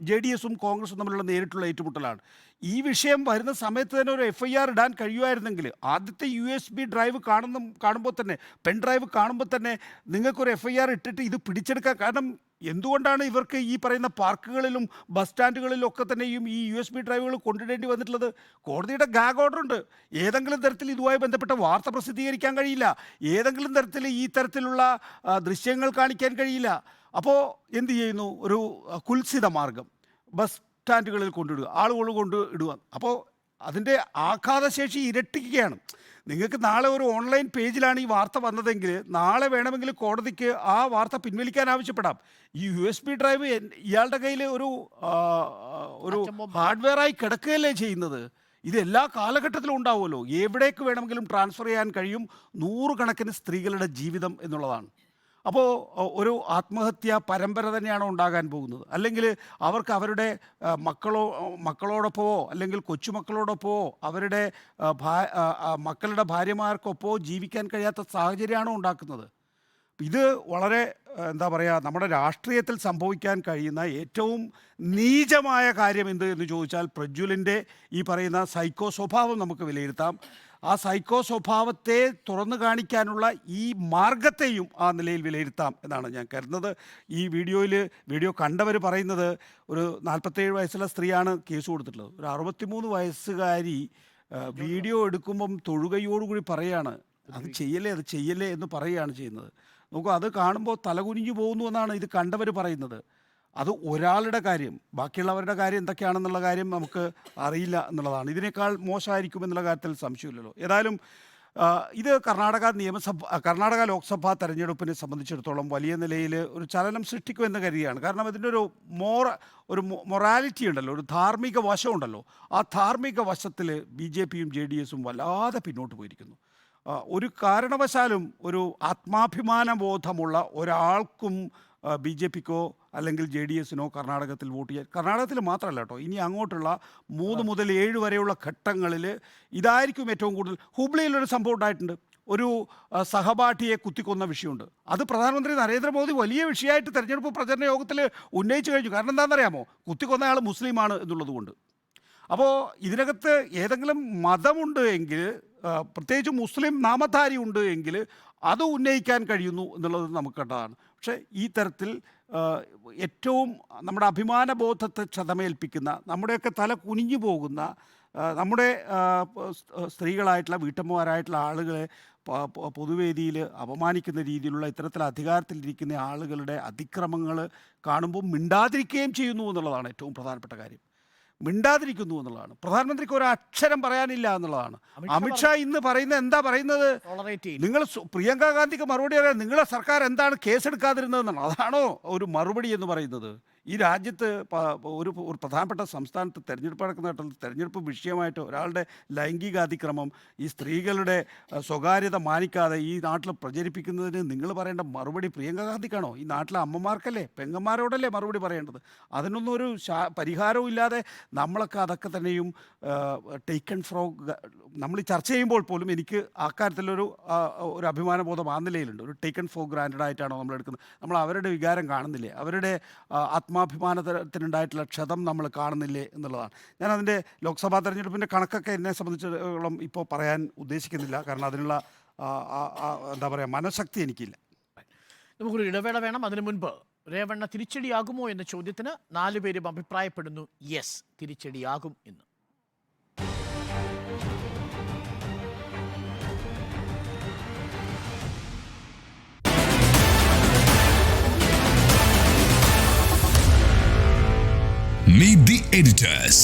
JDSും കോൺഗ്രസും തമ്മിലുള്ള നേരിട്ടുള്ള ഏറ്റുമുട്ടലാണ്. ഈ വിഷയം വരുന്ന സമയത്ത് തന്നെ ഒരു FIR ഇടാൻ കഴിയുമായിരുന്നെങ്കിൽ ആദ്യത്തെ USB ഡ്രൈവ് കാണുമ്പോൾ തന്നെ പെൻ ഡ്രൈവ് കാണുമ്പോൾ തന്നെ നിങ്ങൾക്കൊരു FIR ഇട്ടിട്ട് ഇത് പിടിച്ചെടുക്കാൻ. കാരണം എന്തുകൊണ്ടാണ് ഇവർക്ക് ഈ പറയുന്ന പാർക്കുകളിലും ബസ് സ്റ്റാൻഡുകളിലും ഒക്കെ തന്നെയും ഈ USB ഡ്രൈവുകൾ കൊണ്ടിടേണ്ടി വന്നിട്ടുള്ളത്? കോടതിയുടെ ഗാഗ് ഓർഡർ ഉണ്ട്. ഏതെങ്കിലും തരത്തിൽ ഇതുമായി ബന്ധപ്പെട്ട വാർത്ത പ്രസിദ്ധീകരിക്കാൻ കഴിയില്ല, ഏതെങ്കിലും തരത്തിൽ ഈ തരത്തിലുള്ള ദൃശ്യങ്ങൾ കാണിക്കാൻ കഴിയില്ല. അപ്പോൾ എന്ത് ചെയ്യുന്നു? ഒരു കുൽസിത മാർഗം ബസ് സ്റ്റാൻഡുകളിൽ കൊണ്ടിടുക, ആളുകൾ കൊണ്ട് ഇടുക. അപ്പോൾ അതിൻ്റെ ആഘാതശേഷി ഇരട്ടിക്കുകയാണ്. നിങ്ങൾക്ക് നാളെ ഒരു ഓൺലൈൻ പേജിലാണ് ഈ വാർത്ത വന്നതെങ്കിൽ നാളെ വേണമെങ്കിൽ കോടതിക്ക് ആ വാർത്ത പിൻവലിക്കാൻ ആവശ്യപ്പെടാം. ഈ USB ഡ്രൈവ് ഇയാളുടെ കയ്യിൽ ഒരു ഹാർഡ്വെയറായി കിടക്കുകയല്ലേ ചെയ്യുന്നത്. ഇത് എല്ലാ കാലഘട്ടത്തിലും ഉണ്ടാവുമല്ലോ, എവിടേക്ക് വേണമെങ്കിലും ട്രാൻസ്ഫർ ചെയ്യാൻ കഴിയും. 100 കണക്കിന് സ്ത്രീകളുടെ ജീവിതം എന്നുള്ളതാണ്. അപ്പോൾ ഒരു പരമ്പര തന്നെയാണോ ഉണ്ടാകാൻ പോകുന്നത്? അല്ലെങ്കിൽ അവർക്ക് അവരുടെ മക്കളോടൊപ്പമോ അല്ലെങ്കിൽ കൊച്ചുമക്കളോടൊപ്പമോ അവരുടെ മക്കളുടെ ഭാര്യമാർക്കൊപ്പമോ ജീവിക്കാൻ കഴിയാത്ത സാഹചര്യമാണോ ഉണ്ടാക്കുന്നത്? ഇത് വളരെ എന്താ പറയുക, നമ്മുടെ രാഷ്ട്രീയത്തിൽ സംഭവിക്കാൻ കഴിയുന്ന ഏറ്റവും നീചമായ കാര്യം എന്ത് എന്ന് ചോദിച്ചാൽ പ്രജ്വലിൻ്റെ ഈ പറയുന്ന സൈക്കോ സ്വഭാവം നമുക്ക് വിലയിരുത്താം. ആ സൈക്കോ സ്വഭാവത്തെ തുറന്നു കാണിക്കാനുള്ള ഈ മാർഗത്തെയും ആ നിലയിൽ വിലയിരുത്താം എന്നാണ് ഞാൻ കരുതുന്നത്. ഈ വീഡിയോ കണ്ടവർ പറയുന്നത് ഒരു 47 വയസ്സുള്ള സ്ത്രീയാണ് കേസ് കൊടുത്തിട്ടുള്ളത്. ഒരു 63 വയസ്സുകാരി വീഡിയോ എടുക്കുമ്പം തൊഴുകയോടുകൂടി പറയുകയാണ് അത് ചെയ്യല്ലേ എന്ന് പറയുകയാണ് ചെയ്യുന്നത്. നോക്കൂ, അത് കാണുമ്പോൾ തലകുനിഞ്ഞു പോകുന്നു എന്നാണ് ഇത് കണ്ടവർ പറയുന്നത്. അത് ഒരാളുടെ കാര്യം, ബാക്കിയുള്ളവരുടെ കാര്യം എന്തൊക്കെയാണെന്നുള്ള കാര്യം നമുക്ക് അറിയില്ല എന്നുള്ളതാണ്. ഇതിനേക്കാൾ മോശമായിരിക്കും എന്നുള്ള കാര്യത്തിൽ സംശയമില്ലല്ലോ. ഏതായാലും ഇത് കർണാടക ലോക്സഭാ തെരഞ്ഞെടുപ്പിനെ സംബന്ധിച്ചിടത്തോളം വലിയ നിലയിൽ ഒരു ചലനം സൃഷ്ടിക്കുമെന്ന് കരുതിയാണ്. കാരണം ഇതിൻ്റെ ഒരു മൊറാലിറ്റി ഉണ്ടല്ലോ, ഒരു ധാർമ്മിക വശമുണ്ടല്ലോ. ആ ധാർമ്മിക വശത്തിൽ BJPയും JDSും വല്ലാതെ പിന്നോട്ട് പോയിരിക്കുന്നു. ഒരു കാരണവശാലും ഒരു ആത്മാഭിമാന ബോധമുള്ള ഒരാൾക്കും BJPക്കോ അല്ലെങ്കിൽ JDSനോ കർണാടകത്തിൽ വോട്ട് ചെയ്യാൻ, കർണാടകത്തിൽ മാത്രമല്ല കേട്ടോ, ഇനി അങ്ങോട്ടുള്ള 3 മുതൽ 7 വരെയുള്ള ഘട്ടങ്ങളിൽ ഇതായിരിക്കും ഏറ്റവും കൂടുതൽ. ഹുബ്ലിയിലൊരു സംഭവം ഉണ്ടായിട്ടുണ്ട്. ഒരു സഹപാഠിയെ കുത്തിക്കൊന്ന വിഷയമുണ്ട്. അത് പ്രധാനമന്ത്രി നരേന്ദ്രമോദി വലിയ വിഷയമായിട്ട് തെരഞ്ഞെടുപ്പ് പ്രചരണ യോഗത്തിൽ ഉന്നയിച്ചു കഴിഞ്ഞു. കാരണം എന്താണെന്നറിയാമോ? കുത്തിക്കൊന്നയാൾ മുസ്ലിമാണ് എന്നുള്ളത്. അപ്പോൾ ഇതിനകത്ത് ഏതെങ്കിലും മതമുണ്ട് എങ്കിൽ, പ്രത്യേകിച്ച് മുസ്ലിം നാമധാരി ഉണ്ട് എങ്കിൽ അത് ഉന്നയിക്കാൻ കഴിയുന്നു എന്നുള്ളത് നമുക്ക് കണ്ടതാണ്. പക്ഷേ ഈ തരത്തിൽ ഏറ്റവും നമ്മുടെ അഭിമാനബോധത്തെ ക്ഷതമേൽപ്പിക്കുന്ന, നമ്മുടെയൊക്കെ തല കുനിഞ്ഞു പോകുന്ന, നമ്മുടെ സ്ത്രീകളായിട്ടുള്ള വീട്ടമ്മമാരായിട്ടുള്ള ആളുകളെ പൊതുവേദിയിൽ അപമാനിക്കുന്ന രീതിയിലുള്ള ഇത്തരത്തിൽ അധികാരത്തിലിരിക്കുന്ന ആളുകളുടെ അതിക്രമങ്ങൾ കാണുമ്പോൾ മിണ്ടാതിരിക്കുകയും ചെയ്യുന്നു എന്നുള്ളതാണ് ഏറ്റവും പ്രധാനപ്പെട്ട കാര്യം. മിണ്ടാതിരിക്കുന്നു എന്നുള്ളതാണ്. പ്രധാനമന്ത്രിക്ക് ഒരു അക്ഷരം പറയാനില്ല എന്നുള്ളതാണ്. അമിത്ഷാ ഇന്ന് എന്താ പറയുന്നത്? നിങ്ങൾ പ്രിയങ്ക ഗാന്ധിക്ക് മറുപടി പറയാൻ നിങ്ങളെ സർക്കാർ എന്താണ് കേസെടുക്കാതിരുന്നതെന്നാണ്. അതാണോ ഒരു മറുപടി എന്ന് പറയുന്നത്? ഈ രാജ്യത്ത് ഒരു പ്രധാനപ്പെട്ട സംസ്ഥാനത്ത് തെരഞ്ഞെടുപ്പ് നടക്കുന്ന തെരഞ്ഞെടുപ്പ് വിഷയമായിട്ട് ഒരാളുടെ ലൈംഗികാതിക്രമം, ഈ സ്ത്രീകളുടെ സ്വകാര്യത മാനിക്കാതെ ഈ നാട്ടിൽ പ്രചരിപ്പിക്കുന്നതിന് നിങ്ങൾ പറയേണ്ട മറുപടി പ്രിയങ്ക ഗാന്ധിക്കാണോ? ഈ നാട്ടിലെ അമ്മമാർക്കല്ലേ, പെങ്ങന്മാരോടല്ലേ മറുപടി പറയേണ്ടത്? അതിനൊന്നും ഒരു പരിഹാരവും ഇല്ലാതെ നമ്മളൊക്കെ അതൊക്കെ തന്നെയും ടേക്കൺ ഫ്രോ, നമ്മൾ ചർച്ച ചെയ്യുമ്പോൾ പോലും എനിക്ക് ആ കാര്യത്തിലൊരു അഭിമാനബോധം ആ നിലയിലുണ്ട്. ഒരു ടേക്കൺ ഫോർ ഗ്രാൻഡഡ് ആയിട്ടാണോ നമ്മൾ എടുക്കുന്നത്? നമ്മൾ അവരുടെ വികാരം കാണുന്നില്ലേ? അവരുടെ ആത്മാഭിമാനത്തിനുണ്ടായിട്ടുള്ള ക്ഷതം നമ്മൾ കാണുന്നില്ലേ എന്നുള്ളതാണ്. ഞാൻ അതിൻ്റെ ലോക്സഭാ തെരഞ്ഞെടുപ്പിൻ്റെ കണക്കൊക്കെ എന്നെ സംബന്ധിച്ചിടത്തോളം ഇപ്പോൾ പറയാൻ ഉദ്ദേശിക്കുന്നില്ല. കാരണം അതിനുള്ള എന്താ പറയുക, മനഃശക്തി എനിക്കില്ല. നമുക്കൊരു ഇടവേള വേണം. അതിനു മുൻപ് രേവണ്ണ തിരിച്ചടിയാകുമോ എന്ന ചോദ്യത്തിന് 4 പേരും അഭിപ്രായപ്പെടുന്നു യെസ്, തിരിച്ചടിയാകും എന്ന്. Meet the editors.